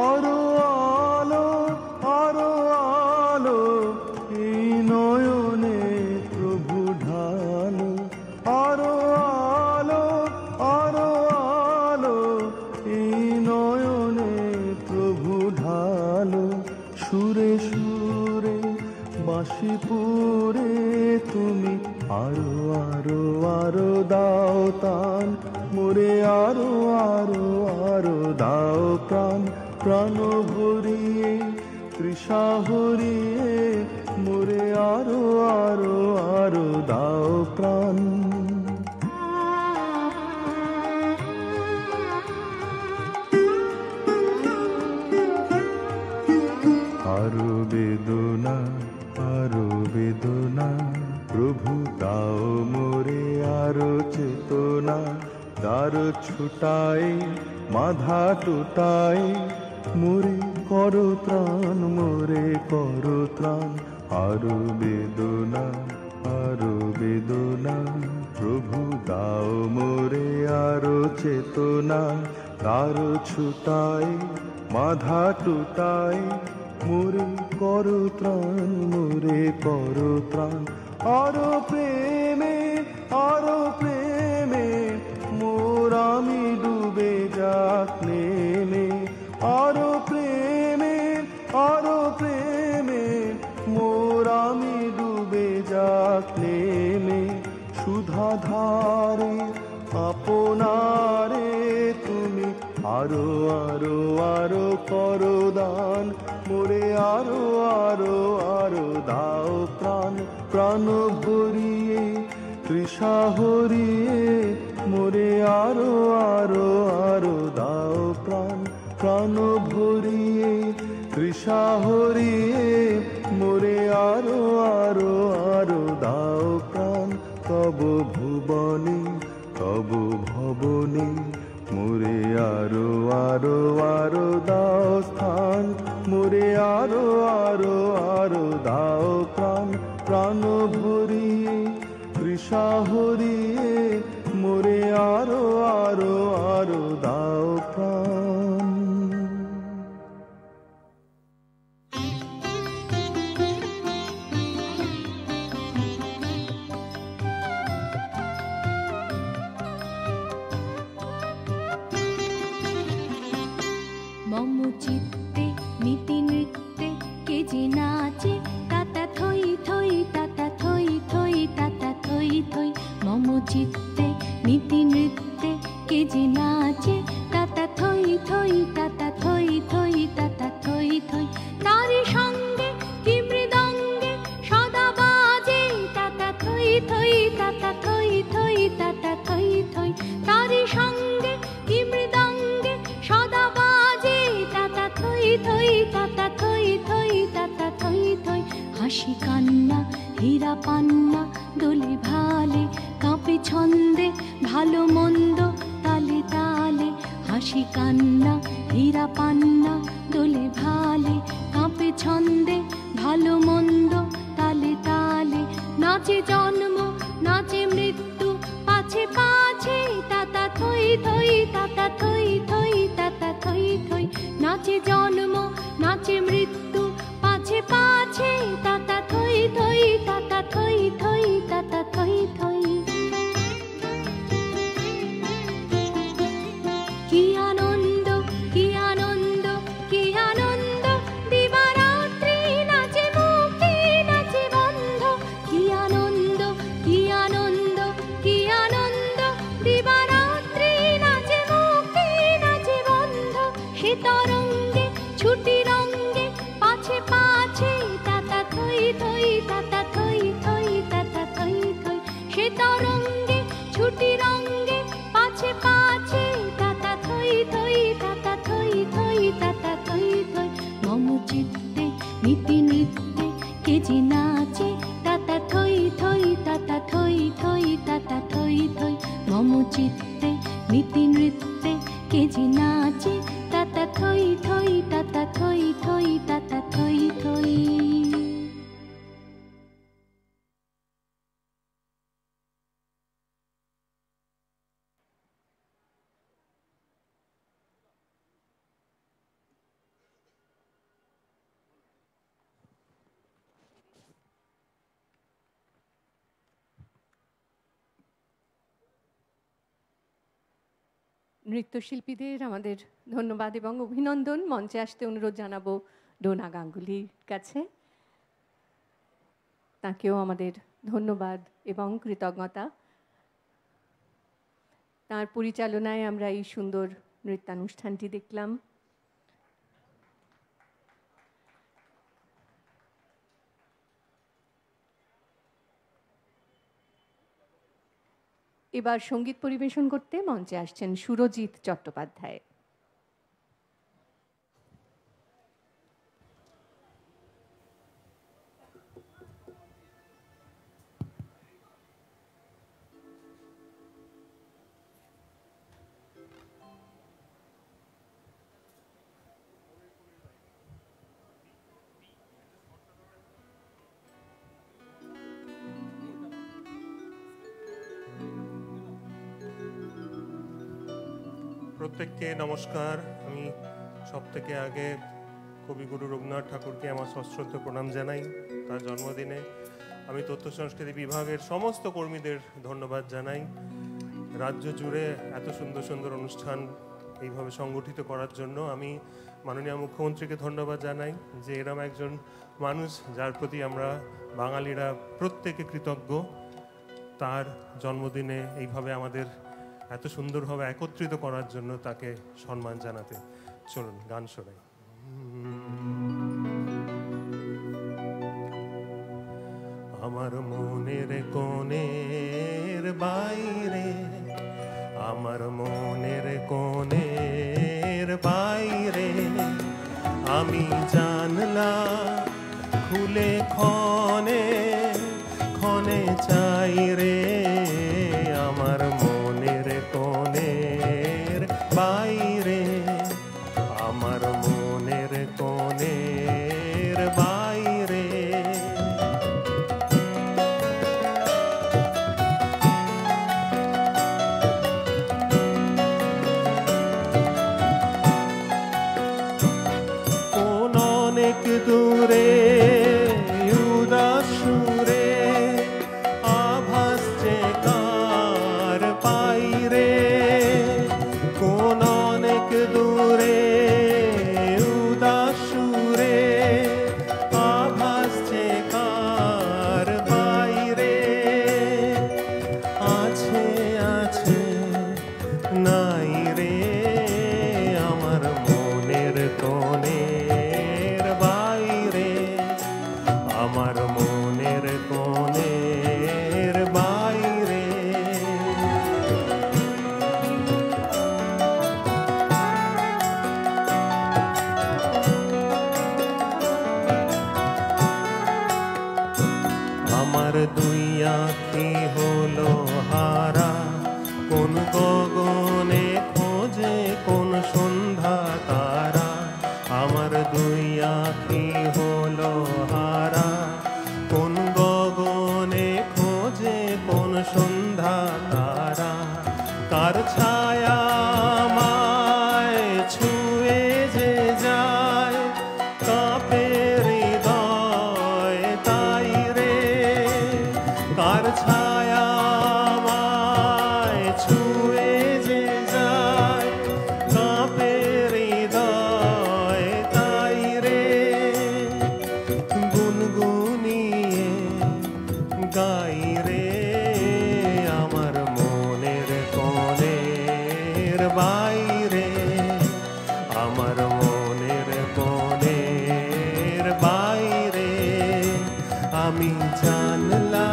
আরো আলো আরো আলো এই নয়নে প্রভু ঢালো। আরো আলো আরো আলো এই নয়নে প্রভু ঢালো। সুরে সুরে বাঁশিপুরে তুমি আরো আরো আরো দাও তান। মোরে আরো আরো আরো দাও প্রাণ। প্রাণ ভরিয়ে তৃষা হরিয়ে মোরে আরো আরো আরো দাও প্রাণ। আরো বেদনা আরো বেদনা প্রভু দাও মোরে আরো চেতনা। দ্বার ছুটায় মাধা টুটায় মোরে করো ত্রাণ মোরে করো ত্রাণ। আরো বেদনা প্রভু দাও মোরে আরো চেতনা। দ্বার ছুটায় মাধা টুটায় মোরে করো ত্রাণ মোরে করো ত্রাণ আরো প্রেমে মোর আমি ডুবে যাক নেমে আরো প্রেমে মোর আমি ডুবে যাক নেমে সুধা ধারে আপনারে তুমি আরো আরো আরো করো দান মোরে আরো আরো আরো দাও প্রাণ প্রাণ ভরিয়ে তৃষা হরিয়ে মোরে আরো আরো আরো দাও প্রাণ প্রাণ ভরিয়ে তৃষা হরিয়ে মোরে আরো আরো আরো দাও প্রাণ তব ভুবনে তব ভবনে মোরে আরো আরো আরো দাও স্থান মোরে আরো আরো আরো দাও প্রাণ প্রাণ ভরিয়ে তৃষা হরিয়ে মোরে আরো আরো আরো দাও প্রাণ। মম চিত্তে নীতি নৃত্যে কে যে নাচে তাতা থই থই তাতা থই থই তাতা থই থই মম চিত্তে নীতি নৃত্যে কে যে নাচে তাতা থই থই তাতা থই থই তাতা থই থই তারি সঙ্গে কি মৃদঙ্গে সদা বাজে তাতা থই থই তাতা থই থই তাতা থই থই তারি সঙ্গে কি মৃদঙ্গে সদা বাজে তাতা থই থই তাতা থই থই তাতা থই থই হাসি কান্না হীরা পান্না দোলে ভালে কাঁপে ছন্দে ভালো মন্দ তালে তালে হাসি কান্না হীরা পান্না দোলে ভালে কাঁপে ছন্দে ভালো মন্দ তালে তালে নাচে জন্ম নাচে মৃত্যু পাছে পাছে তাতা থই থই তাতা থই থই তাতা থই থই নাচে জন্ম নাচে মৃত্যু পাছে পাছে তাতা থই থই তাতা থই থই তাতা থই থই কি আনন্দ কি আনন্দ কি আনন্দ দিবারাত্রি নাচে মুক্তি নাচে বন্ধ কি আনন্দ কি আনন্দ কি আনন্দ দিবারাত্রি নাচে মুক্তি নাচে বন্ধ সে তরঙ্গে ছুটি রঙ্গে পাছে পাছে তাতা থই থই তাতা থই থই তাতা থই থই সে তরঙ্গে ছুটি রঙ্গে পাছে পাছে তাতা থই থই তাতা থই থই তাতা থই থই মম চিত্তে নীতি নৃত্যে কে যে নাচে তাতা থই থই তাতা থই থই তাতা থই থই মম চিত্তে নীতি নৃত্যে কে যে নাচে তাতা থই থই তাতা থই থই তাতা থই থই। নৃত্যশিল্পীদের আমাদের ধন্যবাদ এবং অভিনন্দন। মঞ্চে আসতে অনুরোধ জানাবো ডোনা গাঙ্গুলির কাছে। তাকেও আমাদের ধন্যবাদ এবং কৃতজ্ঞতা। তার পরিচালনায় আমরা এই সুন্দর নৃত্যানুষ্ঠানটি দেখলাম। এবার সঙ্গীত পরিবেশন করতে মঞ্চে আসছেন সুরজিৎ চট্টোপাধ্যায়। প্রত্যেককে নমস্কার। আমি সব থেকে আগে কবিগুরু রবীন্দ্রনাথ ঠাকুরকে আমার সশ্রদ্ধ প্রণাম জানাই তার জন্মদিনে। আমি তথ্য সংস্কৃতি বিভাগের সমস্ত কর্মীদের ধন্যবাদ জানাই। রাজ্য জুড়ে এত সুন্দর সুন্দর অনুষ্ঠান এইভাবে সংগঠিত করার জন্য আমি মাননীয় মুখ্যমন্ত্রীকে ধন্যবাদ জানাই যে এরম একজন মানুষ যার প্রতি আমরা বাঙালিরা প্রত্যেকে কৃতজ্ঞ, তার জন্মদিনে এইভাবে আমাদের এত সুন্দরভাবে একত্রিত করার জন্য তাকে সম্মান জানাতে। চলুন গান শোনাই। আমার মনের কোণের বাইরে, আমার মনের কোণের বাইরে আমি জানলা খুলে ক্ষণে ক্ষণে চাই রে, আমার মনের কোণের বাইরে, আমার মনের কোণের বাইরে। কোন অনেক দূরে উদাস সুরে আভাসছে কার পাইরে, কোন অনেক দূরে উদাস সুরে আভাসছে কার বাইরে, আছে আছে নাই রে, আমার মনের কোণের বাইরে, আমার মনের কোণের বাইরে। আমার দুই আঁখি হলো হারা, কোন গগনে খোঁজে কোন সন্ধ্যা তারা, আমার দুই আঁখি হলো হারা, কোন গগনে খোঁজে কোন সন্ধ্যা তারা, কার ছায়া আমায় ছুঁয়ে যে যায় কাঁপে হৃদয় তাই রে, কার ছায়া আমায় ছুঁয়ে যে যায় কাঁপে হৃদয় তাই রে, গুনগুনিয়ে গাই রে, আমার মনের কোণের বাইরে, আমার মনের কোণের বাইরে আমি জানলা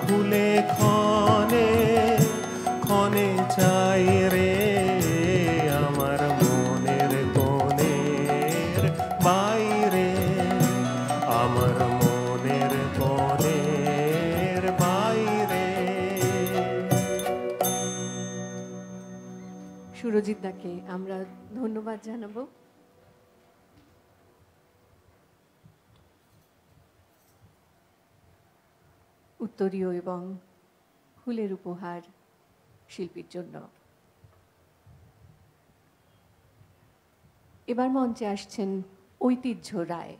খুলে ক্ষণে ক্ষণে চাই রে, আমার মনের কোণের বাইরে, আমার মনের কোণের বাইরে। সুরজিৎ দাকে আমরা ধন্যবাদ জানাবো। উত্তরীয় এবং ফুলের উপহার শিল্পীর জন্য। এবার মঞ্চে আসছেন ঐতিহ্য রায়।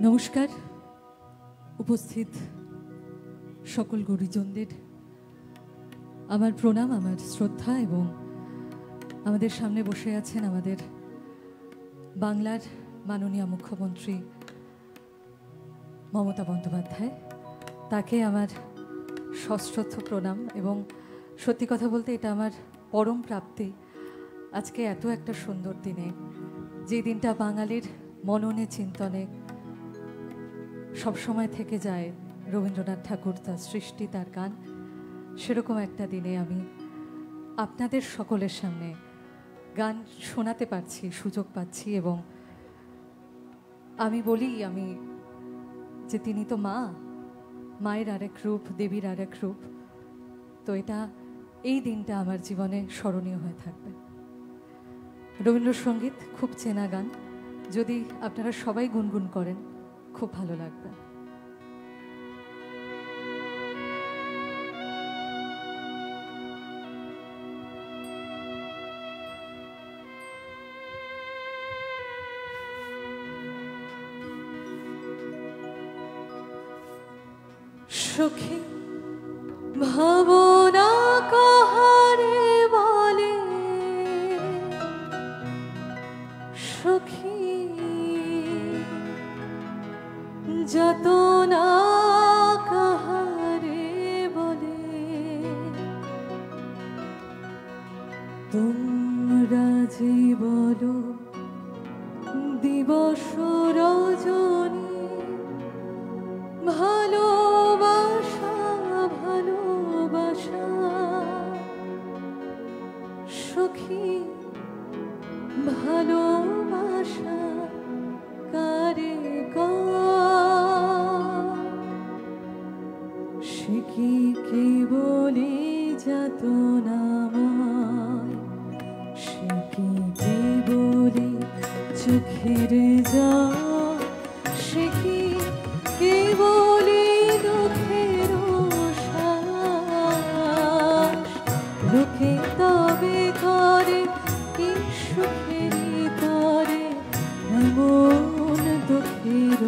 নমস্কার, উপস্থিত সকল গুরুজনদের আমার প্রণাম, আমার শ্রদ্ধা, এবং আমাদের সামনে বসে আছেন আমাদের বাংলার মাননীয় মুখ্যমন্ত্রী মমতা বন্দ্যোপাধ্যায়, তাকে আমার সশ্রদ্ধ প্রণাম। এবং সত্যি কথা বলতে এটা আমার পরম প্রাপ্তি আজকে এত একটা সুন্দর দিনে, যে দিনটা বাঙালির মননে চিন্তনে সবসময় থেকে যায় রবীন্দ্রনাথ ঠাকুর, তার সৃষ্টি, তার গান। সেরকম একটা দিনে আমি আপনাদের সকলের সামনে গান শোনাতে পারছি, সুযোগ পাচ্ছি। এবং আমি বলি যে তিনি তো মা, মায়ের আরেক রূপ, দেবীর আরেক রূপ। তো এই দিনটা আমার জীবনে স্মরণীয় হয়ে থাকবে। রবীন্দ্রসঙ্গীত খুব চেনা গান, যদি আপনারা সবাই গুনগুন করেন খুব ভালো লাগবে। সখী ভাবনা কাহারে বলে, সখী যতনা কাহারে বলে, তোমরা যে বলো দিবস রজনী, ভালোবাসা ভালোবাসা সখী ভালোবাসা কারে সে কি কেবলি যাতনাময়, সে কি কেবলি চোখের জল, সে কি কেবলি দুঃখের শ্বাস, লোকে তবে করে কি সুখের তরে এমন দুঃখের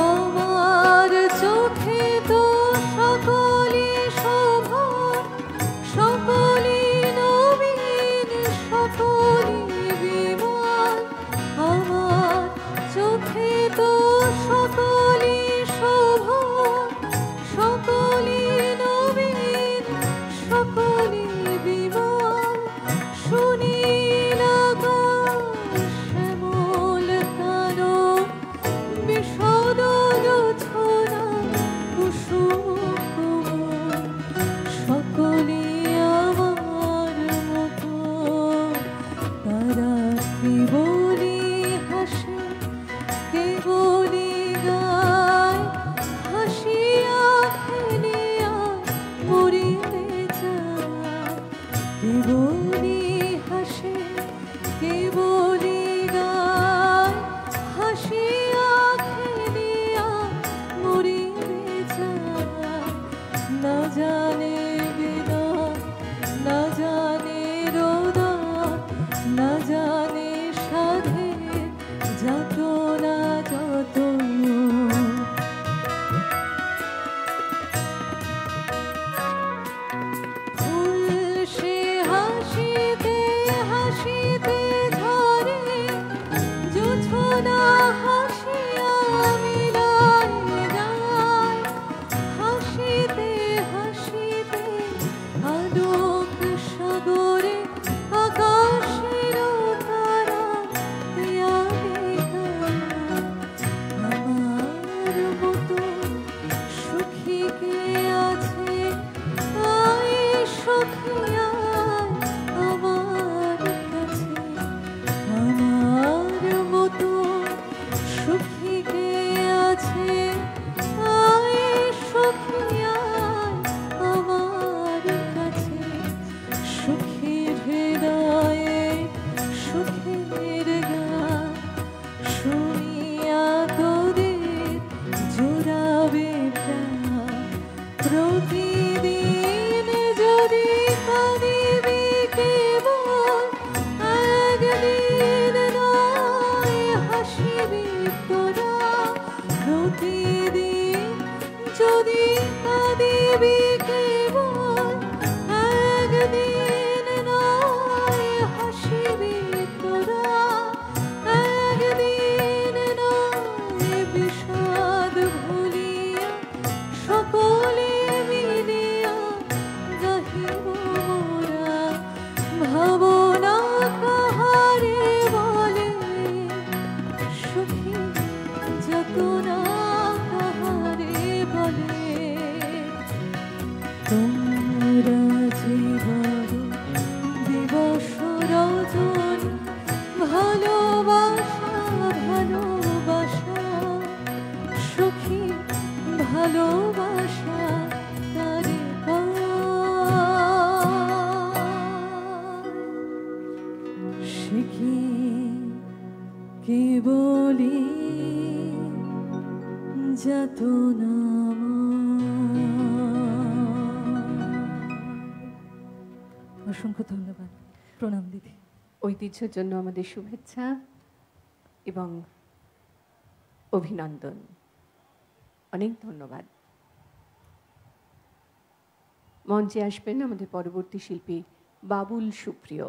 আমার চোখে তো সকলি শোভা, সকলি নবীন, সকলি বিমান। আমার চোখে তো সকলি শোভা, সকলি নবীন, সকলি বিমান। সুনীল আকাশ, শ্যামল কানন, বিশদ জোছনা, কুসুম কোমল, সকলি আমার মতো। তারা কেবলি হাসে, কেবলি গায়, হাসিয়া খেলিয়া মরিতে যায়। কেবলি হাসে, কেবলি গায়, হাসিয়া খেলিয়া মরিতে যায়। না জানে বেদন, না জানে রোদন, না জানে সাধের যাতনা যত। ফুল সে হাসিতে হাসিতে ঝরে, জোছনা হাসিয়া মিলায় যায়। হাসিতে হাসিতে আলোক সাগরে, আকাশের তারা দিয়া দেখা। আমার মতো সুখী কে আছে, আয় সখী আয় আমার কাছে। আমার মতো সুখী কে আছে, আয় সখী আয় আমার কাছে। সুখীর হৃদয়ে সুখের গান শুনিয়া তোদের জোড়াবে প্রাণ। প্রতিদিন যদি কাঁদিবি কেবল, একদিন নয় হাসিবি তোরা। প্রতিদিন যদি কাঁদিবি কেবল, একদিন নয় হাসিবি তোরা। একদিন নয় বিষাদ ভুলিয়া, সকলে মিলিয়া গাহিব মোরা। ভাবনা কাহারে বলে, সখী যতনা কাহারে তোমরা জীবন দিবস রজন ভালোবাসা ভালোবাসা সুখী ভালোবাসা তারে সে কি বলি যত অসংখ্য ধন্যবাদ। প্রণাম দিদি। ঐতিহ্যের জন্য আমাদের শুভেচ্ছা এবং অভিনন্দন। অনেক ধন্যবাদ। মঞ্চে আসবেন আমাদের পরবর্তী শিল্পী বাবুল সুপ্রিয়।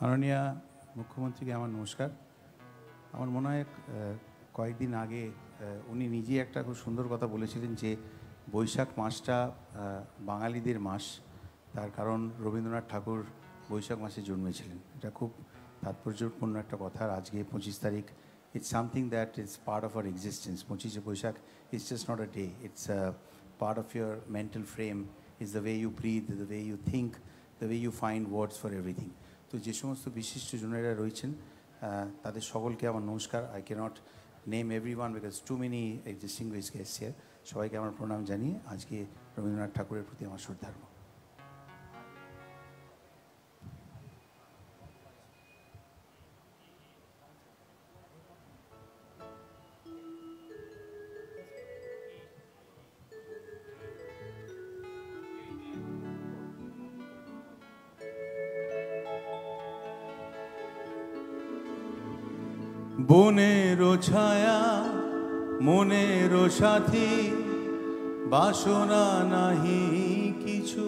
মাননীয় মুখ্যমন্ত্রীকে আমার নমস্কার। আমার মনে হয় কয়েকদিন আগে উনি নিজে একটা খুব সুন্দর কথা বলেছিলেন যে বৈশাখ মাসটা বাঙালিদের মাস, তার কারণ রবীন্দ্রনাথ ঠাকুর বৈশাখ মাসে জন্মেছিলেন। এটা খুব তাৎপর্যপূর্ণ একটা কথা। আর আজকে 25 তারিখ, it's something that it's part of our existence. 25শে Baishakh it's just not a day, it's part of your mental frame, is the way you breathe, the way you think, the way you find words for everything. তো যে সমস্ত বিশিষ্ট জনেরা রয়েছেন তাদের সকলকে আমার নমস্কার। I cannot name everyone because too many distinguished guests here. সবাইকে আমার প্রণাম জানিয়ে আজকে রবীন্দ্রনাথ ঠাকুরের প্রতি আমার শ্রদ্ধার্ঘ্য। বনেরও ছায়া মনেরও সাথী, বাসনা নাহি কিছু,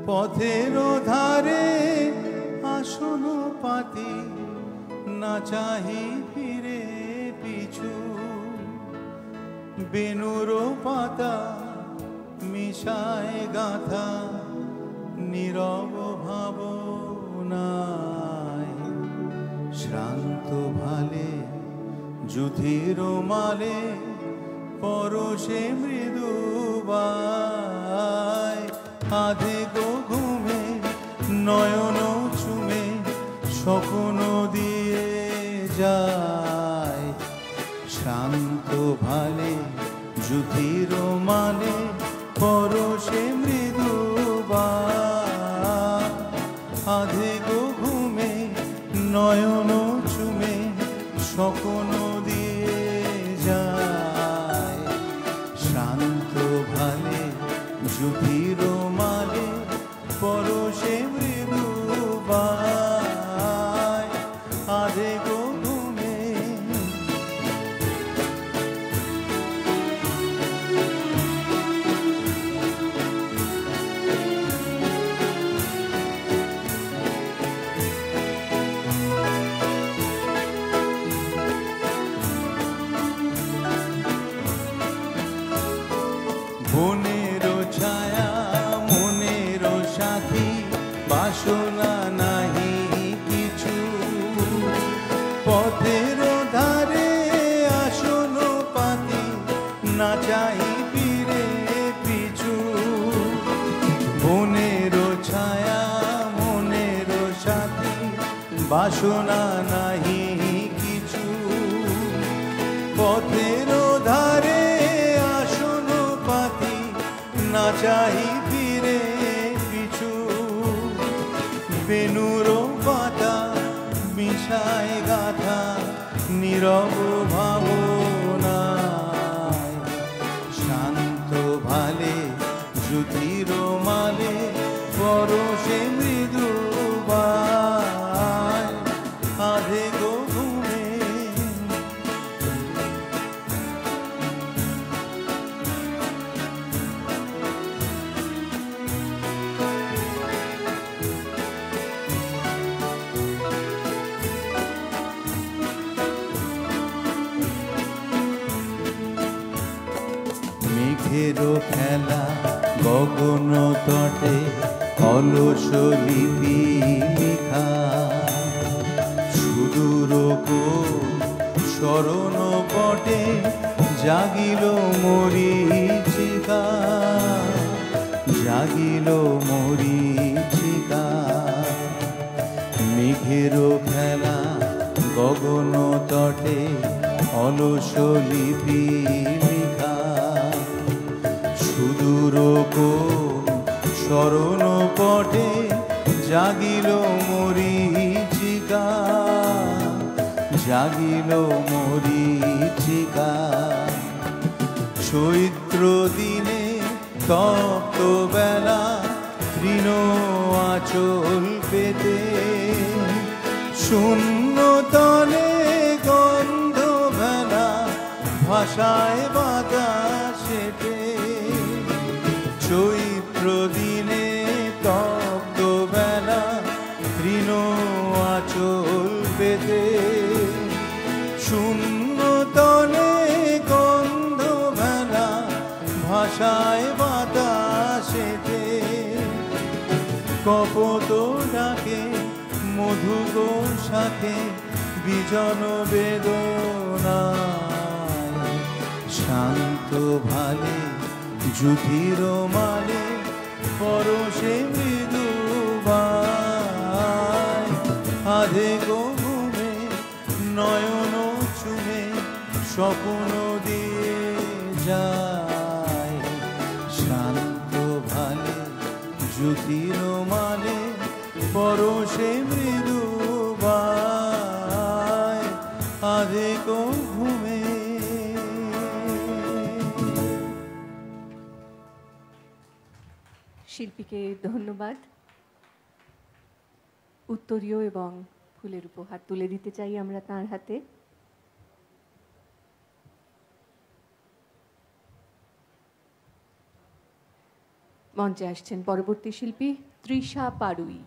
পথের ধারে আসন পাতি, না চাহি ফিরে পিছু। বেনুর পাতা মিশায় গাথা নীরব ভাবনায়, শ্রান্ত ভালে যুধির মালে পরশে মৃদুবায়। আধে গো ঘুমে নয়ন চুমে স্বপ্ন দিয়ে যায়, শান্ত ভালে যুধির মালে পরশে মৃদুবায়। আধে গো ঘুমে নয়ন চুমে স্বপ্ন দিয়ে যায়, শান্ত ভালে যুধির মালে পরশে মৃদুবায়। আধে গো ঘুমে বনেরও ছায়া মনেরও সাথী, বাসনা নাহি কিছু, পথের ধারে আসন পাতি, না চাই ফিরে পিছু। বনেরও ছায়া মনেরও সাথী, বাসনা নাহি কিছু, পথের ধারে না চাহি ফিরে পিছু। বেনুর পাতা মিশায় গাথা নীরব ভাবনায়, শান্ত ভালে যুধির মালে পরশে মৃদুবায়। আধে গো ঘুমে মেঘেরও খেলা গগন তটে অলস লিপি লিখা সুদূর স্মরণ পটে জাগিল মরীচিকা জাগিল মরীচিকা মেঘের খেলা গগন তটে অলস লিপি লিখা সুদূর স্মরণ পটে জাগিল মরীচিকা জাগিল মরীচিকা চৈত্র দিনে তপ্ত বেলা তৃণ আঁচল পেতে শূন্য তলে গন্ধ ভেলা ভাষায় বাতাসেতে চৈত্র দিনে তপ্ত বেলা তৃণ আঁচল পেতে শূন্য তলে গন্ধ ভেলা ভাষায় বাতাসেতে কপত ডাকে মধু গো সাথে বিজন বেদনায় শান্ত ভালে যুধির মালে পরশে মৃদু আধে গো ঘুমে নয়ন চুমে স্বপ্ন দিয়ে যায় শান্ত ভালে যুধির মালে পরশে মৃদু আধে গো ঘুমে। শিল্পীকে ধন্যবাদ। উত্তরীয় এবং ফুলের উপহার তুলে দিতে চাই আমরা তার হাতে। মঞ্চে আসছেন পরবর্তী শিল্পী তৃষা পাড়ুই।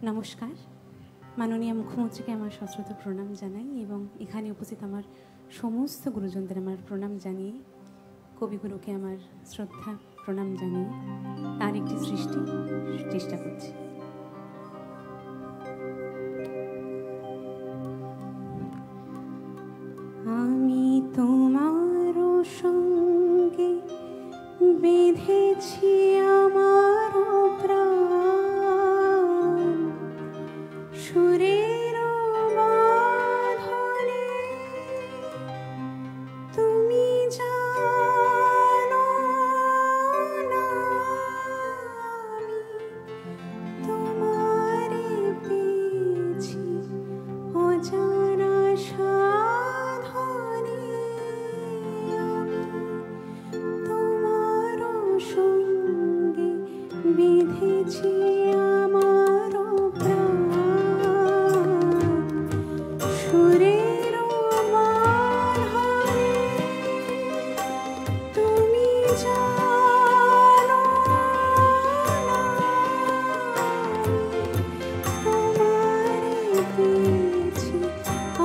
নমস্কার, মাননীয় মুখ্যমন্ত্রীকে আমার সশ্রদ্ধ প্রণাম জানাই এবং এখানে উপস্থিত আমার সমস্ত গুরুজনদের আমার প্রণাম জানিয়ে কবিগুরুকে আমার শ্রদ্ধা প্রণাম জানিয়ে তার একটি সৃষ্টি চেষ্টা করছি। আমি তোমার সঙ্গে বেঁধেছি আমার প্রাণ সুরের বাঁধনে তুমি জানো না আমি তোমারে পেয়েছি অজানা সাধনে আমি তোমার সঙ্গে বেঁধেছি আমার প্রাণ সুরের বাঁধনে তুমি জানো না তোমারে পেয়েছি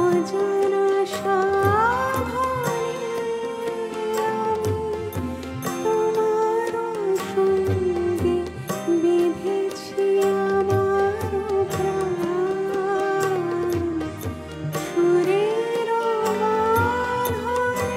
অজানা সাধনে আমি তোমার সঙ্গে বেঁধেছি আমার প্রাণ সুরের বাঁধনে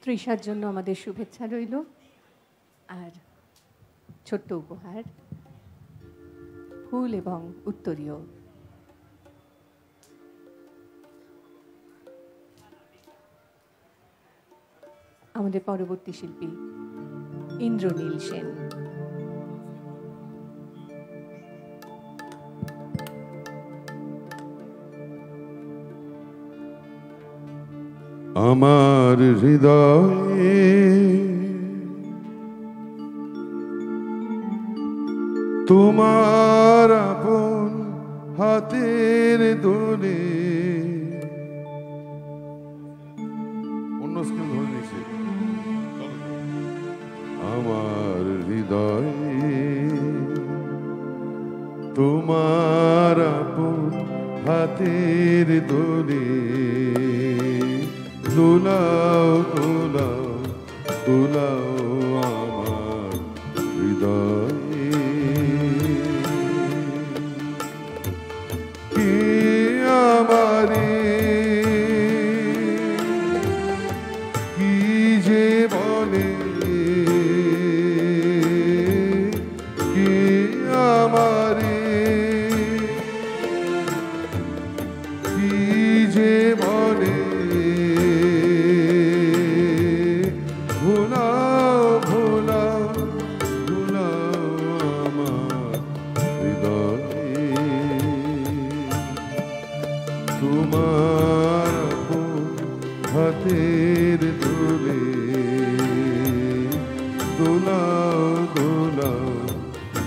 তৃষার জন্য আমাদের শুভেচ্ছা রইল আর ছোট্ট উপহার ফুল এবং উত্তরীয়। আমাদের পরবর্তী শিল্পী ইন্দ্রনীল সেন। আমার হৃদয়ে তোমার আপন হাতের দোলে অন্য স্কেল ধরে নিয়েছে। আমার হৃদয়ে তোমার আপন হাতের দোলে দোলাও দোলাও দোলাও আমার হৃদয়ে কে আমারে কি যে বলে কে আমারে কি যে বলে ভোলাও ভোলাও ভোলাও আমার হৃদয়ে তোমার হাতের দোলে দোলাও দোলাও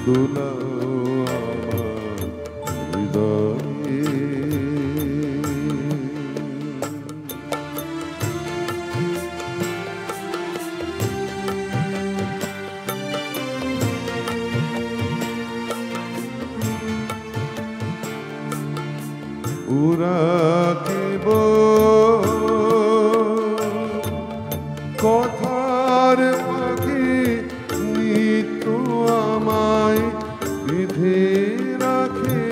দোলাও আমার হৃদয়ে উরা কেব কথার পাখি নিত্য আমায় বেঁধে রাখে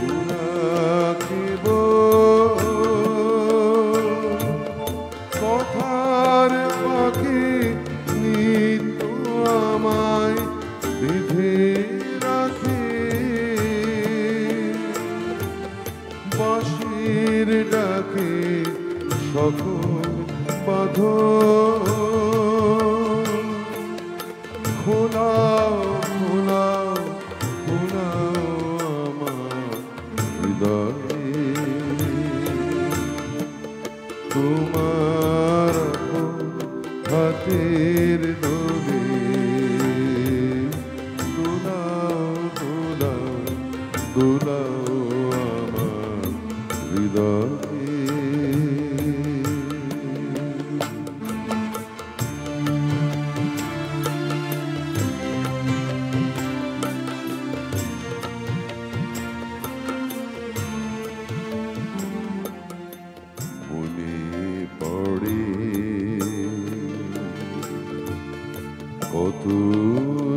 উরা কেব কথার পাখি নিত্য আমায় বেঁধে রাখে বাঁশির ডাকে সকল বাঁধন খোলাও খোলাও খোলাও আমার হৃদয়ে তোমার হাতের দোলে দোলাও দোলাও দোলাও আমার হৃদয়ে কত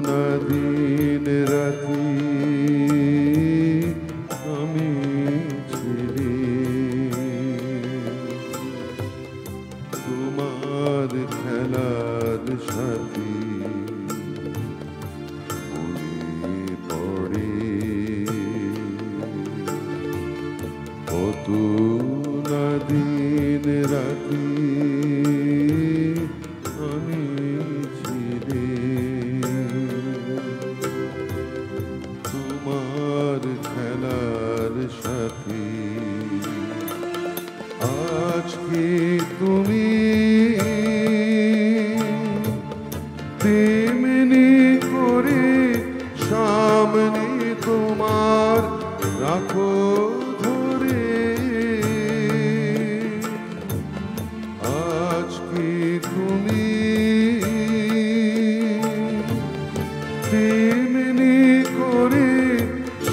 না দিন রাতি আমি ছেড়ে তোমার খেলার সাথী মনে পড়ে কত না দিন রাতি আমি তোমার খেলার সাথী আজকে তুমি তেমনি করে সামনে তোমার রাখো ধরে আজকে তুমি তেমনি করে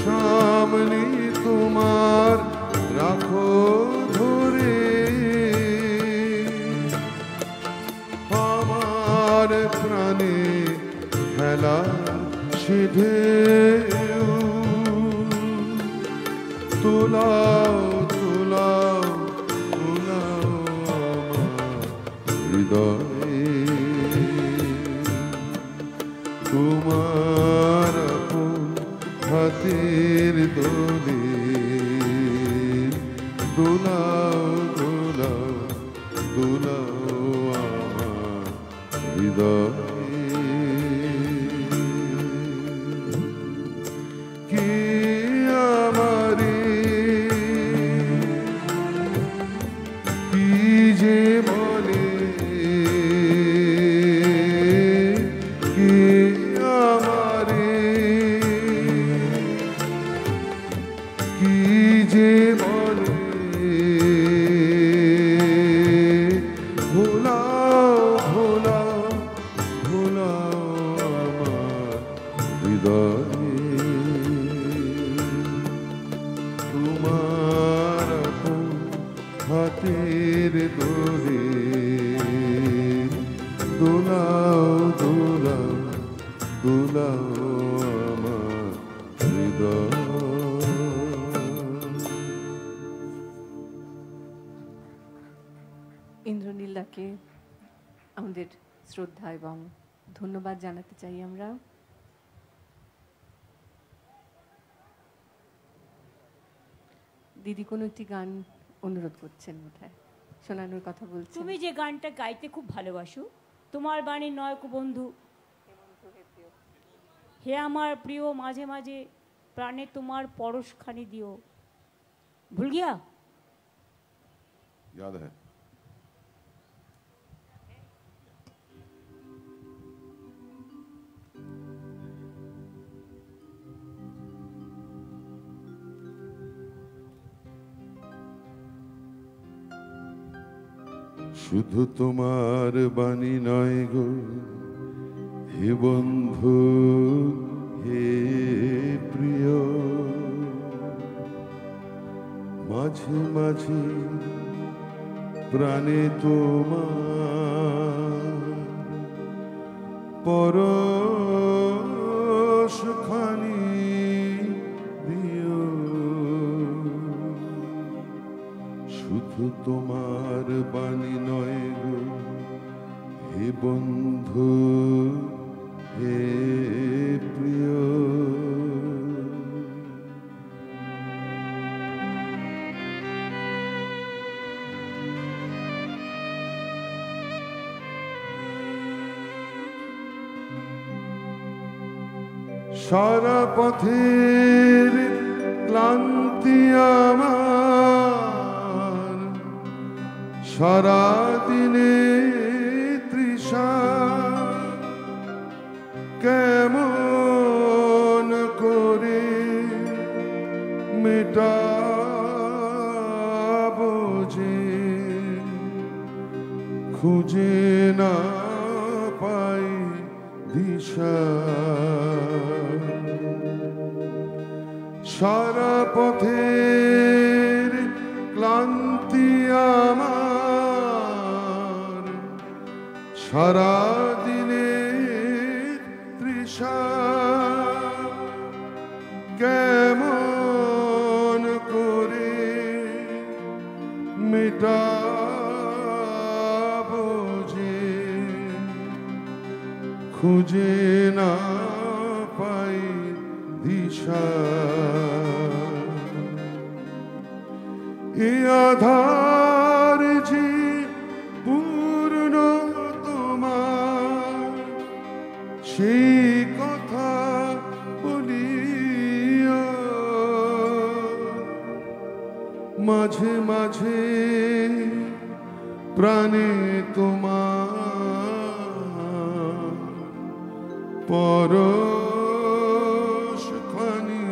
সামনে তোমার রাখো ধরে আমার প্রাণে খেলা সিধেও তোলাও তোলাও তোলাও আমার হৃদয়ে তোমার হাতের দোলে দোলাও দোলাও দোলাও আমার হৃদয়ে কে আমারে কি যে বলে কে আমারে কি যে বলে ভোলাও ভোলাও ভোলাও আমার হৃদয়ে তোমার হাতের দোলে দোলাও দোলাও দোলাও আমার হৃদয় ইন্দ্রনীলাকে আমাদের শ্রদ্ধা এবং ধন্যবাদ জানাতে চাই আমরা। দিদি কোনো একটি গান অনুরোধ করছেন বোধহয়, শোনানোর কথা বলছেন। তুমি যে গানটা গাইতে খুব ভালোবাসো, তোমার বাণী নয় কো বন্ধু, হে আমার প্রিয় মাঝে মাঝে প্রাণে তোমার পরশখানি দিও, ভুল গিয়া? याद है। শুধু তোমার বাণী নয় গো হে বন্ধু হে প্রিয়, মাঝে মাঝে প্রাণে তোমার পরশখানি দিও, শুধু তোমার বাণী নয় গো হে বন্ধু হে প্রিয়। সারা পথের ক্লান্তি আমার, সারা দিনে তৃষা কেমন করে মেটাবো যে, খুঁজে না পাই দিশা। সারা পথের ক্লান্তি আমার, সারা দিনে তৃষা কেমন করে মেটাবো যে, খুঁজে না পাই দিশা। এ আধার যে পূর্ণ তোমার, সেই কথা বলিয়া মাঝে মাঝে প্রাণে তোমার পরশ খানি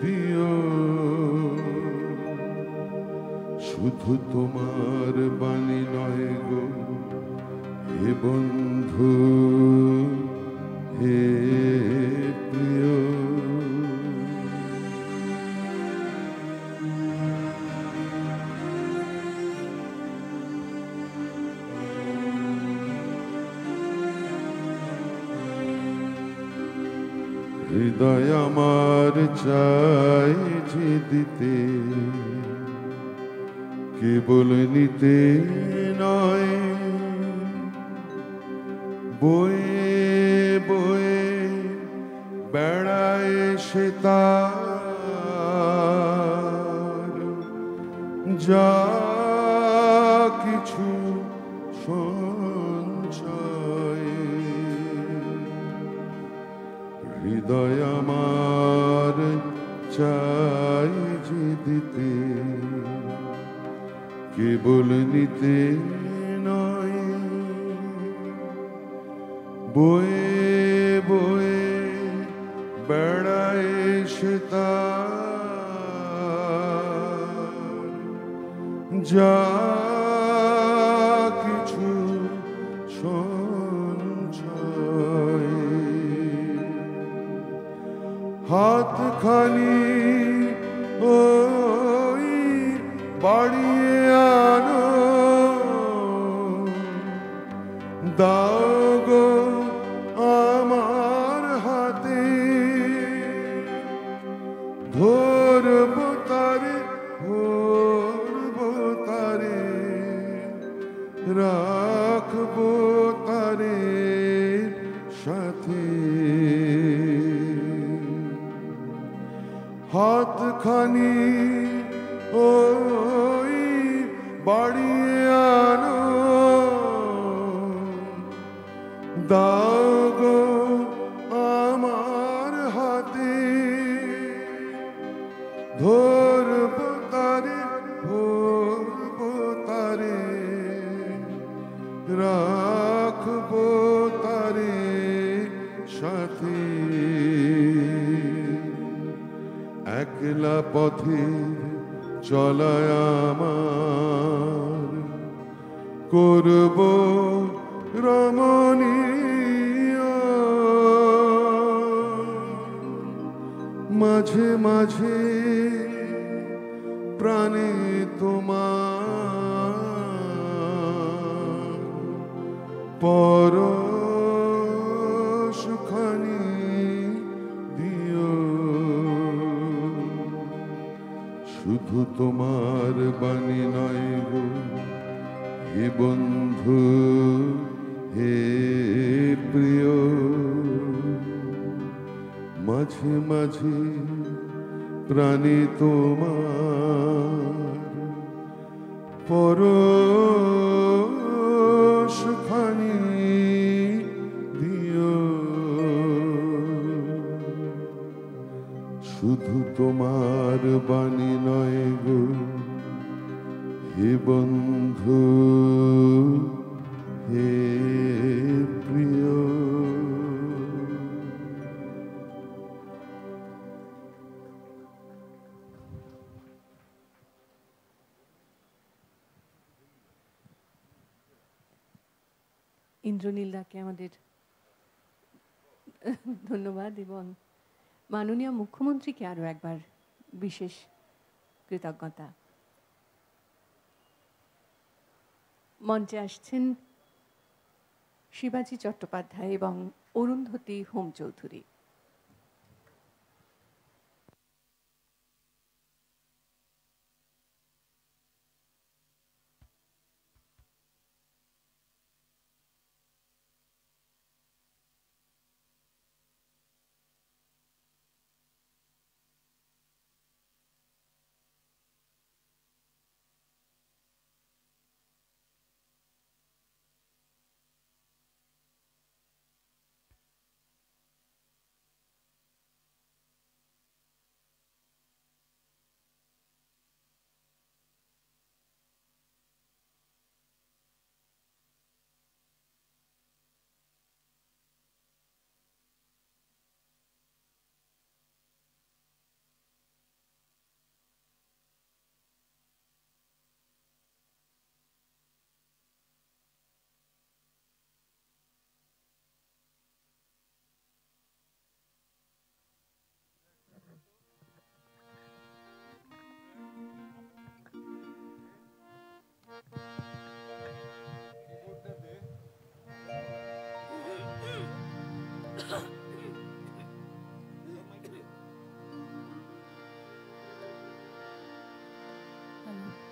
দিও। শুধু তোমার বাণী নয় গো হে বন্ধু, হে প্রিয়। হৃদয় আমার চাই যে দিতে, কেবল নিতে নয়। বয়ে বয়ে বেড়ায় সে তার, যা কিছু সঞ্চয়। হৃদয় আমার চাই যে দিতে, কেবল নিতে নয়। বয়ে বয়ে বেড়ায় সে তার, যা কিছু সঞ্চয়। হাতখানি ওই বাড়িয়ে আনো, দাও গো আমার হাতে। ধরবো তারে, ধরবো তারে, রাখবো তারে সাথে। হাতখানি ওই বাড়িয়ে আনো, দাও গো আমার হাতে। ধরবো তারে, ধরবো তারে, রাখবো তারে সাথে। একলা পথে চলায় আমার, করব রমণীয়। মাঝে মাঝে প্রাণে তোমার পরশ খানি দিও। শুধু তোমার বাণী নয় গো হে বন্ধু, হে প্রিয়। মাঝে মাঝে প্রাণে তোমার পরশ খানি দিও। তোমার বাণী নয় গো হে বন্ধু হে প্রিয়। ইন্দ্রনীল দাকে আমাদের ধন্যবাদ এবং মাননীয় মুখ্যমন্ত্রীকে আরও একবার বিশেষ কৃতজ্ঞতা। মঞ্চে আসছেন শিবাজি চট্টোপাধ্যায় এবং অরুন্ধতী হোম চৌধুরী।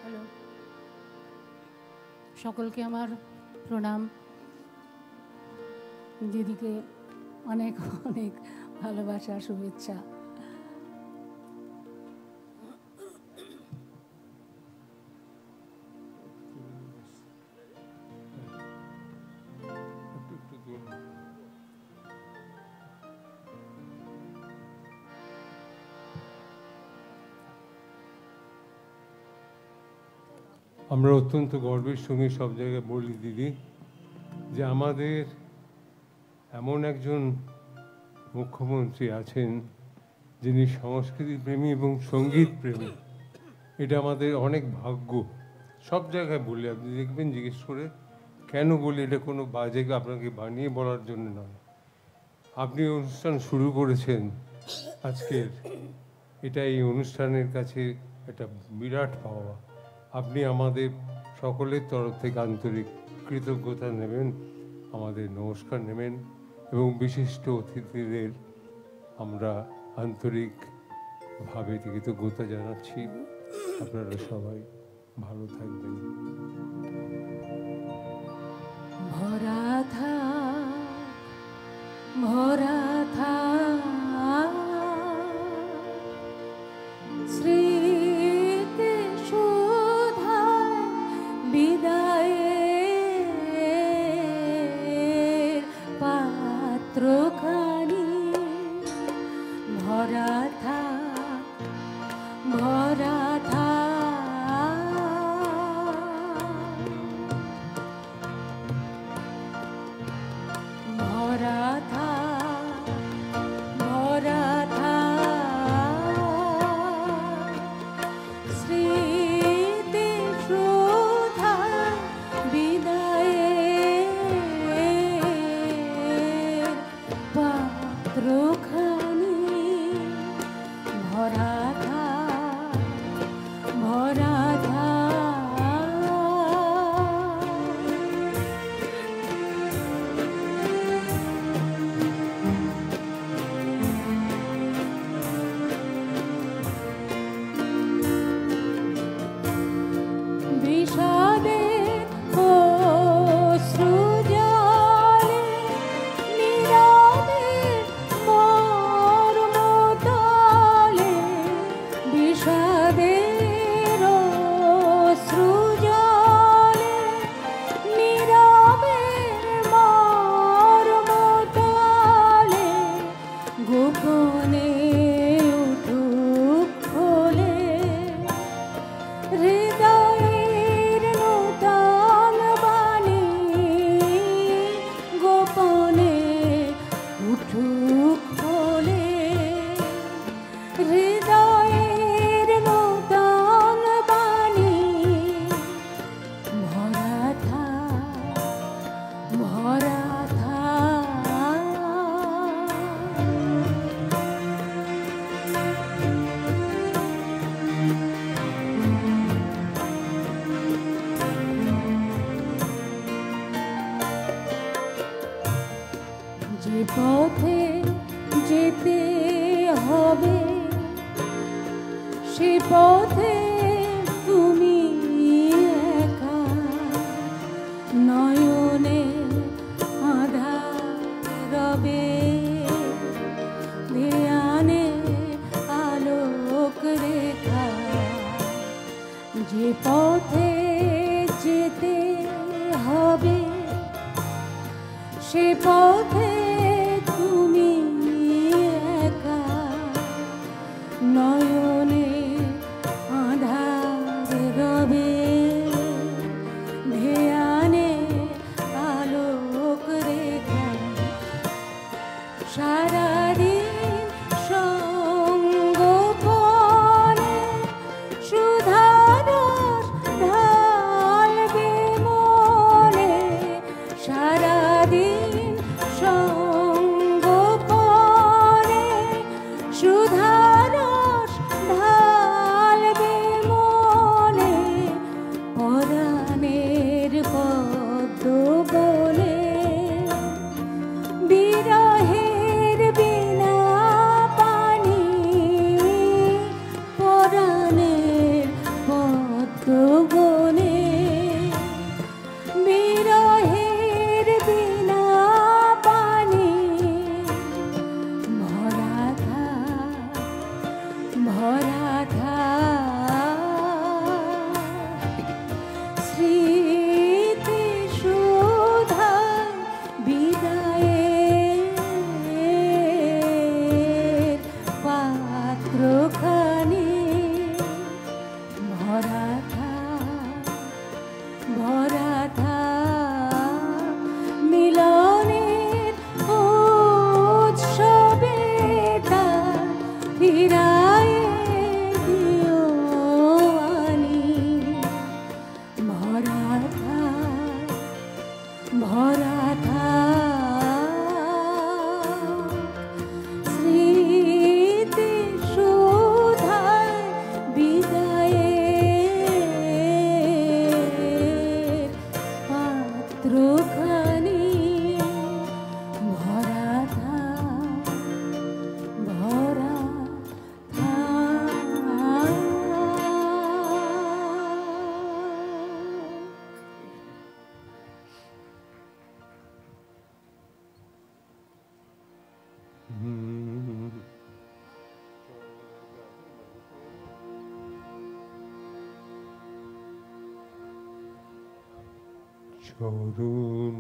হ্যালো, সকলকে আমার প্রণাম। দিদিকে অনেক অনেক ভালোবাসা, শুভেচ্ছা। আমরা অত্যন্ত গর্বের সঙ্গে সব জায়গায় বলি দিদি যে আমাদের এমন একজন মুখ্যমন্ত্রী আছেন যিনি সংস্কৃতি প্রেমী এবং সঙ্গীত প্রেমী। এটা আমাদের অনেক ভাগ্য। সব জায়গায় বলি, আপনি দেখবেন জিজ্ঞেস করে কেন বলি, এটা কোনো বাজে আপনাকে বানিয়ে বলার জন্য নয়। আপনি অনুষ্ঠান শুরু করেছেন আজকের, এটা এই অনুষ্ঠানের কাছে একটা বিরাট পাওয়া। আপনি আমাদের সকলের তরফ থেকে আন্তরিক কৃতজ্ঞতা নেবেন, আমাদের নমস্কার নেবেন এবং বিশিষ্ট অতিথিদের আমরা আন্তরিকভাবে কৃতজ্ঞতা জানাচ্ছি। আপনারা সবাই ভালো থাকবেন। ভরা থাক, ভরা থাক স্মৃতি সুধায় বিদায়ের পাত্রখানি। ভরা থাক, ভরা থাক ভরা থাক, ভরা থাক স্মৃতি সুধায় পথে তুমি একা নয়নে আধার রবে ধ্যানে আলোক রেখা যে পথে যেতে হবে সে পথে তুমি একা নয়নে আধার রবে ধ্যানে আলোক রেখা সারাদিন সঙ্গোপনে সুধারস ঢালবে মনে সারাদিন সঙ্গোপনে সুধারস ঢালবে মনে পরাণের পদ্ম বলে বিরহের বিনা পানি পরাণের পদ্ম বলে বিরহের বিনা পানি ভরা স্মৃতি সুধা বিদায়ের পাত্রখানি ভরা মিলনের উৎসবে তার ফিরায়ে দিও আনি ভরা স্মৃতি সুধায় বিদায়ের পাত্রখানি ভরা চরণ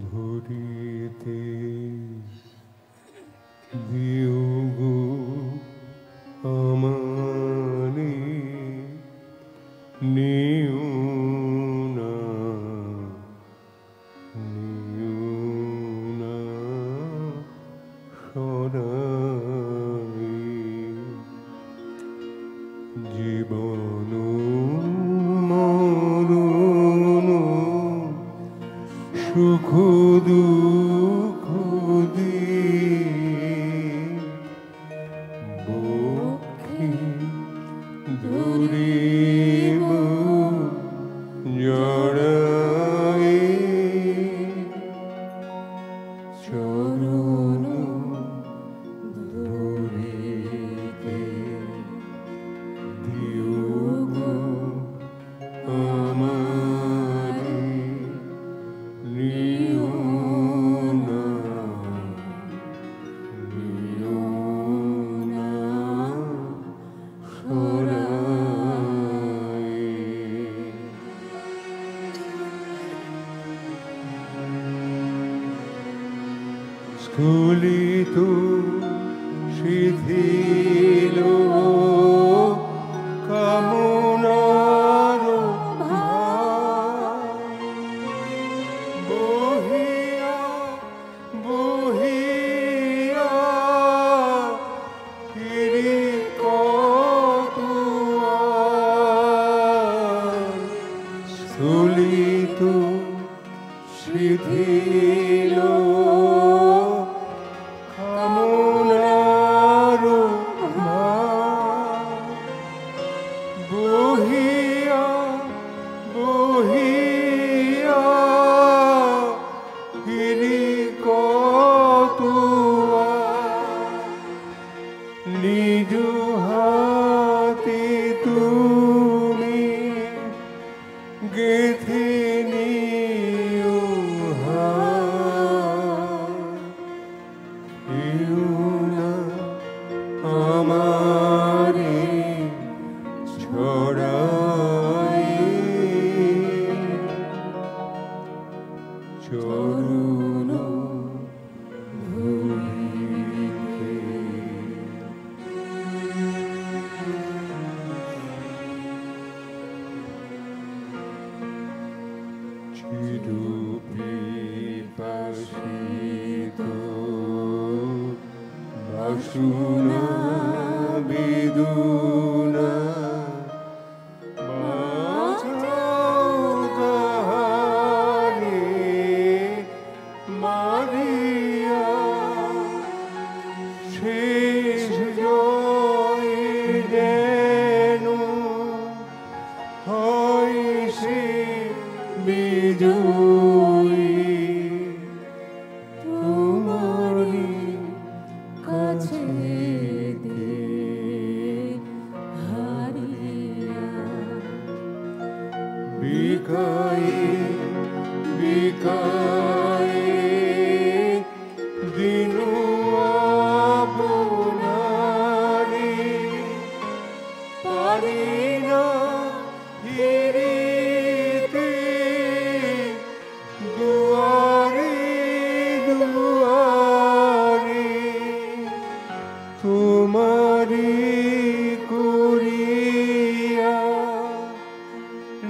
ধরিতে দিও গো আমারে নিও না সরাই জীবন মরণ সুখ দুঃখ বক্ষে ধরিব জড়াই চরণ ধরিতে দিও গো আমারে নিও না সরাই স্খলিত শিথিল কামনার বহিয়া বহিয়া ফিরি কতোয়ার স্খলিত শিথিল কামনার বহিয়া বহিয়া ফিরি কতোয়ার নিজ হাত গেথে নিও আমারে ছড়াই চরণ ধুলিতে চিরপিপাসিত বাসনা বেদনা বাঁচাও তাহারে মারিয়া শেষ জয় যেন হয় সে বিজয়ী তোমারি কাছে বিকাই বিকাই দিনু আপনারি পারি না হিরিতে দুয়ারে দুয়ারে তোমারি করিয়া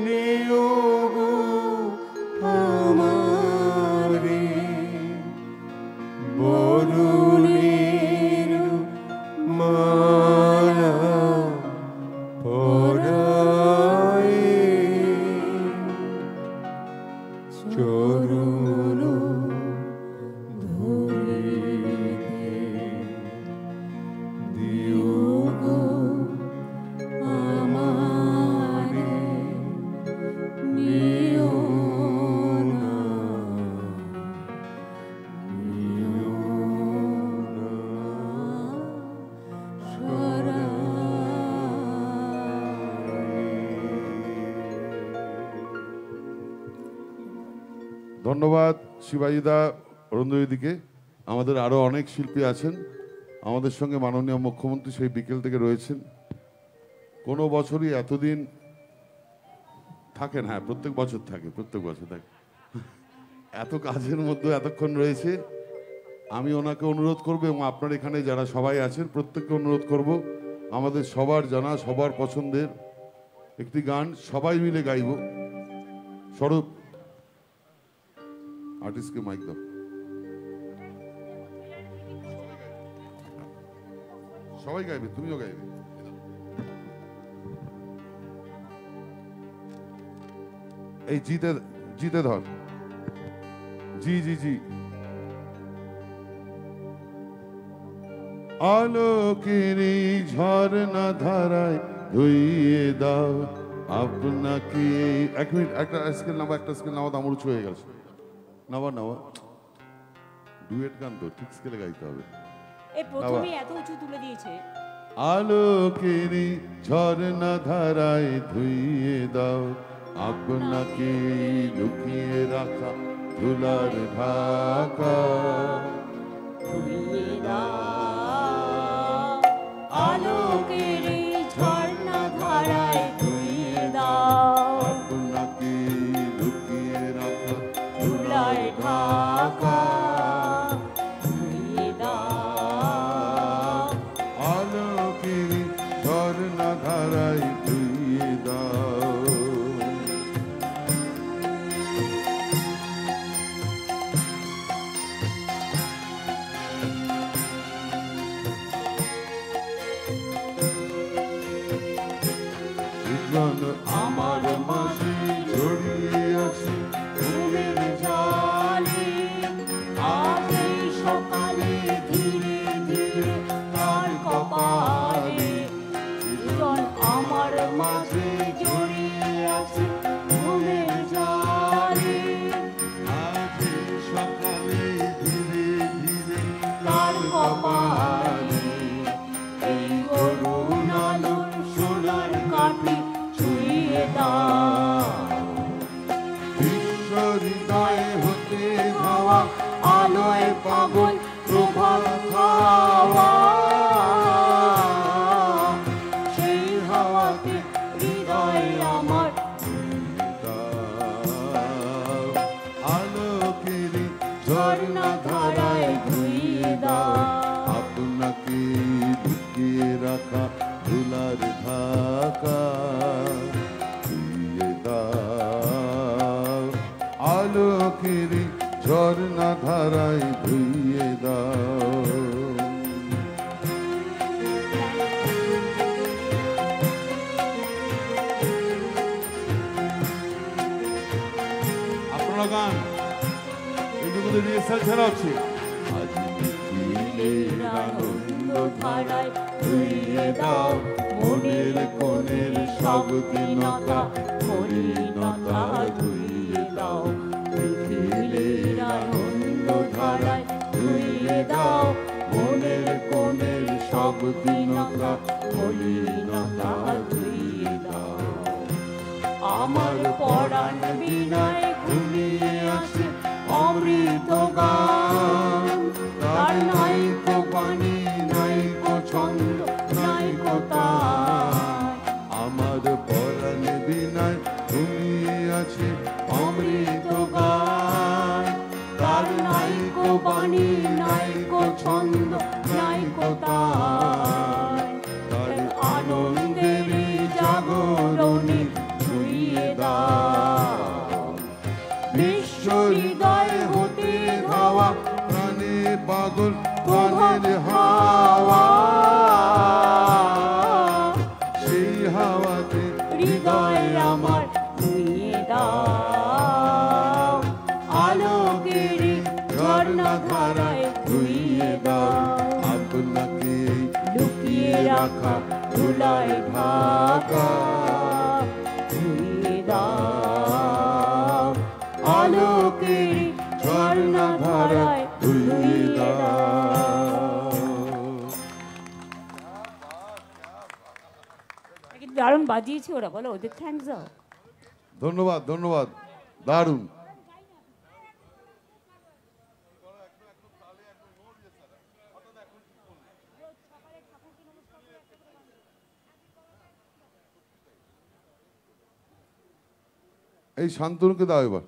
নিয়োগ আমারে বরুণের মালা পরায় চরণ ধুলিতে দিও গো আমারে নিও না নিও না ধন্যবাদ শিবাজিদা, অরুন্ধতিদিকে। আমাদের আরও অনেক শিল্পী আছেন আমাদের সঙ্গে। মাননীয় মুখ্যমন্ত্রী সেই বিকেল থেকে রয়েছেন। কোনো বছরই এতদিন থাকেন, হ্যাঁ প্রত্যেক বছর থাকে, প্রত্যেক বছর থাকে। এত কাজের মধ্যে এতক্ষণ রয়েছে। আমি ওনাকে অনুরোধ করবো এবং আপনার এখানে যারা সবাই আছেন প্রত্যেককে অনুরোধ করব, আমাদের সবার জানা সবার পছন্দের একটি গান সবাই মিলে গাইব। স্বরূপ আর্টিস্টকে মাইক দাও। সবাই গাইবে, তুমিও গাইবে। এই জিতে জিতে ধর, জি জি জি। আলোকের ঝর্ণা ধারায় ধুইয়ে দাও আপনাকে। এক মিনিট, একটা স্কেল নামা, একটা স্কেল নামা, আমার উঁচু হয়ে গেছে। নামা নামা, ডুয়েট গান তো ঠিক স্কেলে গাইতে হবে। এই প্রথমেই এত উঁচু তুলে দিয়েছে। আলোকের ঝর্ণা ধারায় ধুইয়ে দাও আপনাকে লুকিয়ে রাখা ধুলার ঢাকা। ধুইয়ে দাও আলোকের ঝর্ণা ধারায় ধুইয়ে দাও আপনাকে লুকিয়ে রাখা ধুলার ঢাকা। ধুইয়ে দাও আলোকের ঝর্ণা ধারায় ধুইয়ে দাও। আলোকেরই ঝর্ণা ধারায় ধুইয়ে দাও। আপনারা গান কিন্তু মধ্যে রিহার্সাল ছাড়া হচ্ছে। আজ মিছিলের আনন্দ ধারায় ধুইয়ে দাও মনের কোণের সব দীনতা মলিনতা ধুইয়ে দাও। মিছিলের আনন্দ ধারায় ধুইয়ে দাও মনের কোণের সব দীনতা মলিনতা ধুইয়ে দাও। আমার পরাণ বিনায় ঘুমিয়ে আছে অমৃত গান, তার নাই কো বাণী নাই কো ছন্দ নাই কো তাল। আমার পরাণ বিনায় ঘুমিয়ে আছে অমৃত গান, তার নাই কো বাণী নাই কো ছন্দ নাই কো তাল। তার আনন্দেরই জাগরণে ছুঁয়ে দাও বিশ্ব হৃদয় হতে ধাওয়া প্রাণে পাগল প্রাণের হাওয়া, সেই হাওয়াতে হৃদয় আমার ছুঁয়ে দাও। আলোকের ঝর্ণা ধারায় ধুইয়ে দাও আপনাকে লুকিয়ে রাখা ধুলায় ঢাকা ধুইয়ে দাও। আলোকের ঝর্ণা ধারায় ধুইয়ে দাও। দারুণ বাজিয়েছে ওরা, বলো ওদের থ্যাঙ্কস দাও। ধন্যবাদ ধন্যবাদ, দারুণ। এই শান্তনুকে দাও এবার।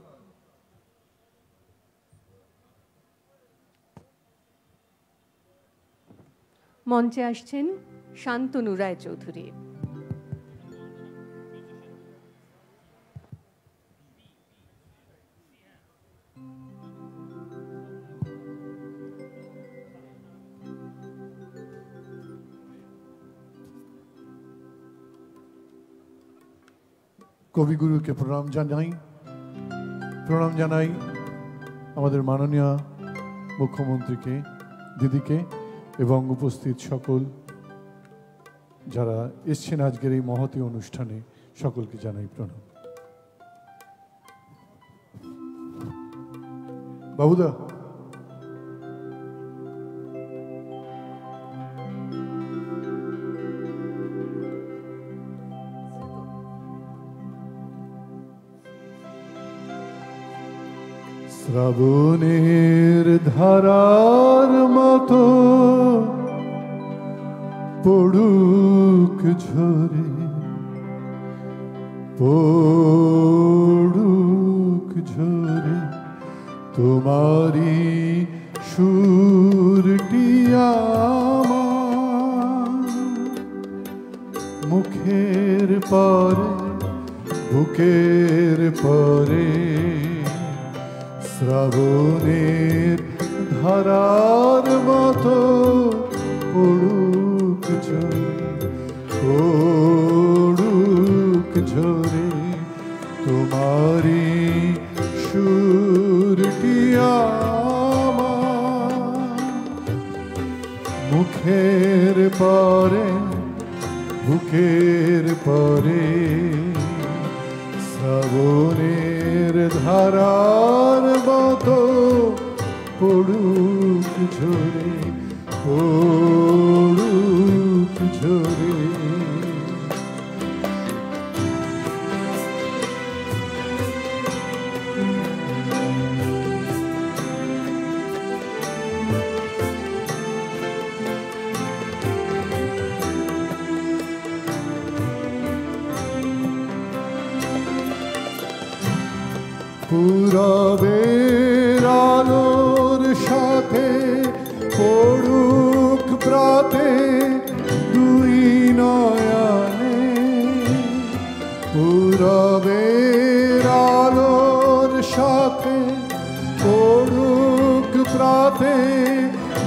মঞ্চে আসছেন শান্তনু রায়চৌধুরী। কবিগুরুকে প্রণাম জানাই আমাদের মাননীয় মুখ্যমন্ত্রীকে, দিদিকে এবং উপস্থিত সকল যারা এসছেন আজকের এই মহতী অনুষ্ঠানে, সকলকে জানাই প্রণাম। বাবুদা, শ্রাবণের ধারার মতো পড়ুক ঝরে, পড়ুক ঝরে তোমারি সুরটি আমার মুখের পরে বুকের পরে। শ্রাবণের ধারার মতো পড়ুক ঝরে, পড়ুক ঝরে তোমারি সুরটি আমার মুখের পরে বুকের পরে। শ্রাবণের ধারার মতো পড়ুক ঝরে, পড়ুক ঝরে। পূরবের আলোর সাথে পড়ুক প্রাতে দুই নয়নে, পূরবের আলোর সাথে প্রাতে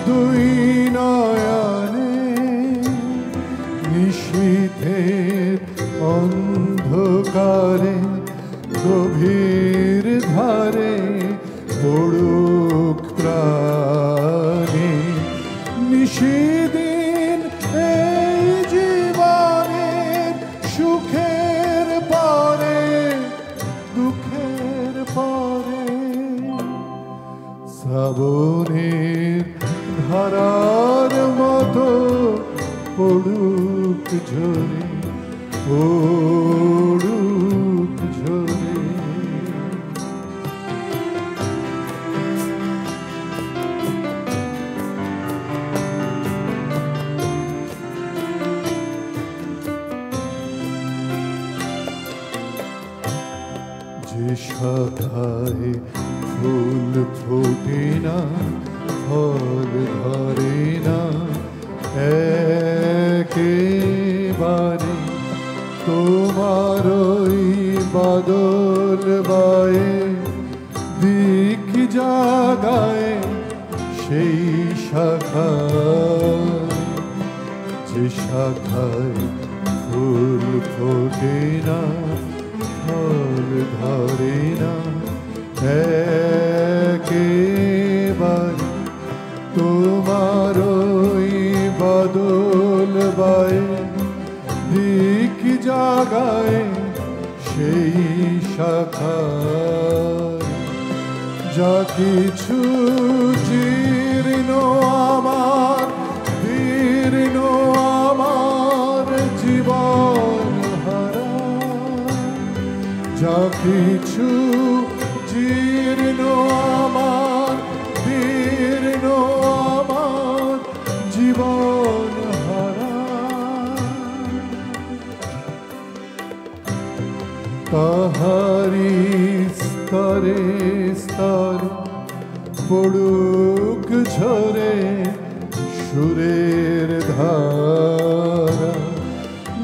দুই নয়নে নিশীথের অন্ধকারে গভীর ধারে পড়ুক প্রাণে নিশিদিন এই জীবনের সুখের পরে দুঃখের পরে শ্রাবণের ধারার মতো পড়ুক ঝরে পড়ুক ঝরে যে শাখায় ফুল ফোটে না ফল ধরে না একেবারে তোমার ওই বাদল বায়ে দিক জাগায় সেই শাখায় যে শাখায় ফুল ফোটে না ফল ধরে না একেবারে তোমার ওই বাদল বায়ে দিক জাগায় সেই শাখায় যা কিছু জীর্ণ আমার দীর্ণ আমার জীবন হারা যা কিছু জীর্ণ আমার দীর্ণ আমার জীবন হারা তাহারি স্তরে স্তরে পড়ুক ঝরে সুরের ধারা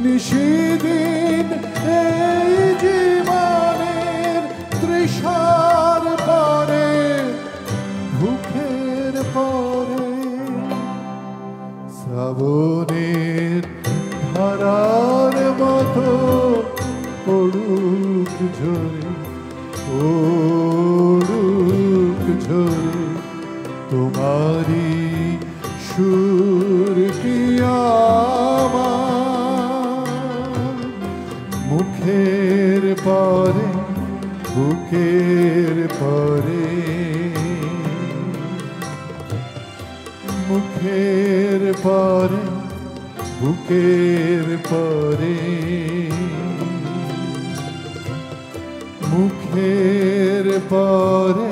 নিশিদিন এই জীবনের তৃষার পরে ভুখের পরে শ্রাবণের ধারার মতো পড়ুক ঝরে পড়ুক ঝরে তোমারি সুর কি আমার মুখের পরে বুকের পরে মুখের পরে বুকের পরে মুখের পরে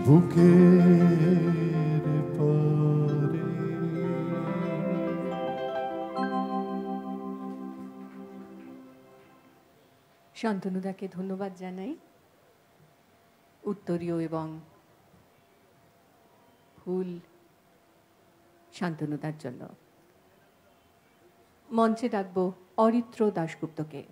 বুকের পরে শান্তনুদাকে ধন্যবাদ জানাই উত্তরীয় এবং ফুল শান্তনুদার জন্য। মঞ্চে ডাকবো অরিত্র দাশগুপ্তকে।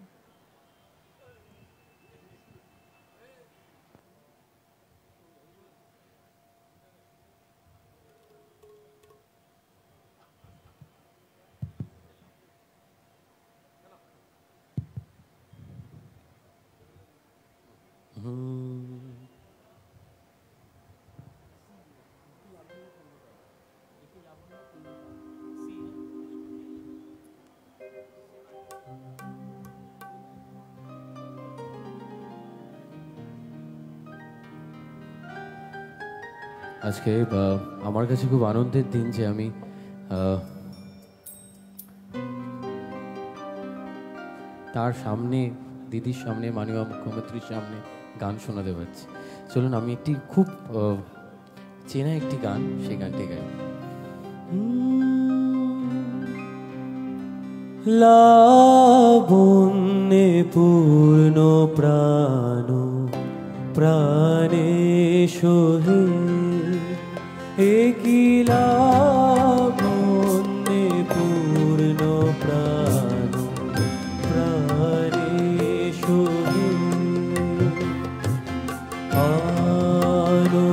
আজকে আমার কাছে খুব আনন্দের দিন যে আমি তার সামনে দিদির সামনে মাননীয় মুখ্যমন্ত্রীর সামনে গান শোনাতে পারছি। চলুন আমি একটি খুব চেনা একটি গান সেই গানটি গাই। লাবণ্যে পূর্ণ প্রাণ প্রাণে সোহে একই লাবণ্যে পূর্ণ প্রাণ প্রাণে সোহে আনো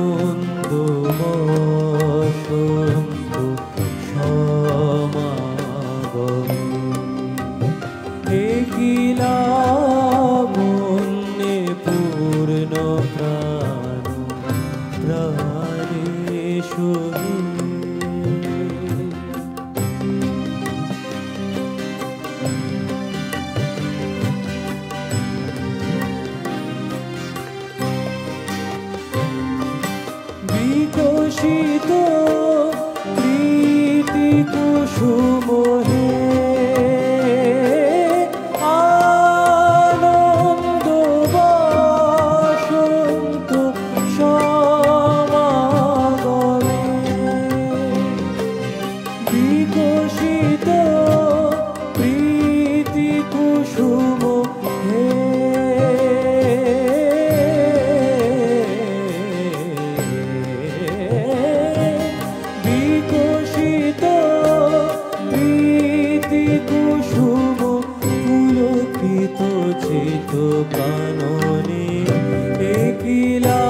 বিকশিত প্রীতি কুসুম হে আনন্দ বসন্ত সমাগমে বিকশিত প্রীতি কুসুম হে বিকশিত প্রীতি কুসুম পুলকিত চিত কাননে একিলা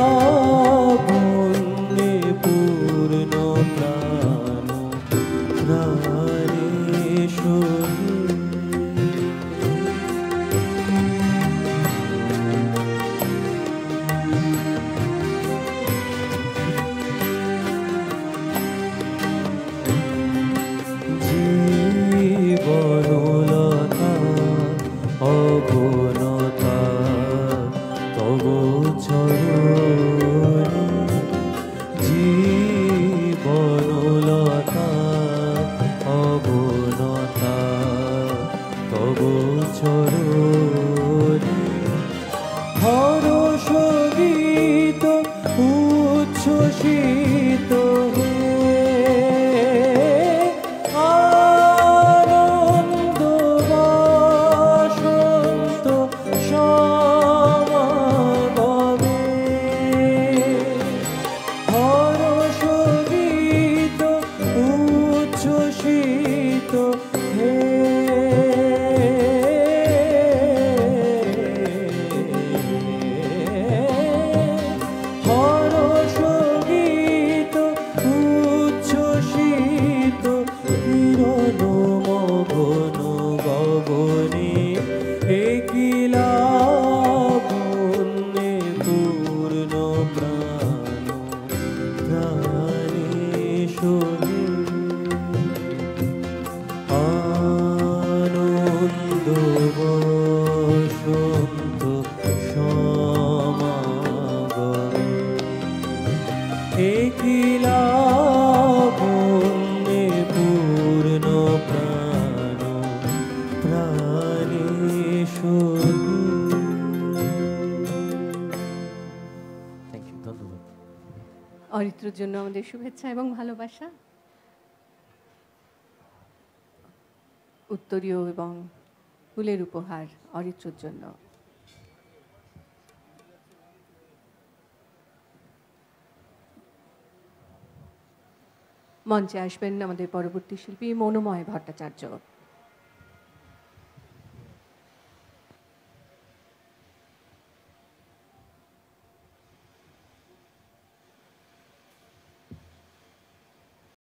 বন্যে পূর্ণ প্রাণ প্রাণেশ্বরী জীবনলতা অবনতা তব চরণে জীবনলতা অবনতা তব চরণে হরষ গীত উচ্ছ্বসিত হে আনন্দ বসন্ত সমাগমে হরষ গীত উচ্ছ্বসিত হে হরষ গীত উচ্ছ্বসিত কিরণ মগন গগনে একিলা বন্যে পূর্ণ প্রাণ প্রাণেশ্বরী আনন্দ বসন্ত সমাগমে একিলা বন্যে পূর্ণ প্রাণ প্রাণেশ্বরী। থ্যাংক ইউ, ধন্যবাদ। অরিত্রর জন্য আমাদের শুভেচ্ছা এবং ভালোবাসা। উত্তরীয় এবং ফুলের উপহার অরিত্রর জন্য। মঞ্চে আসবেন আমাদের পরবর্তী শিল্পী মনোময় ভট্টাচার্য।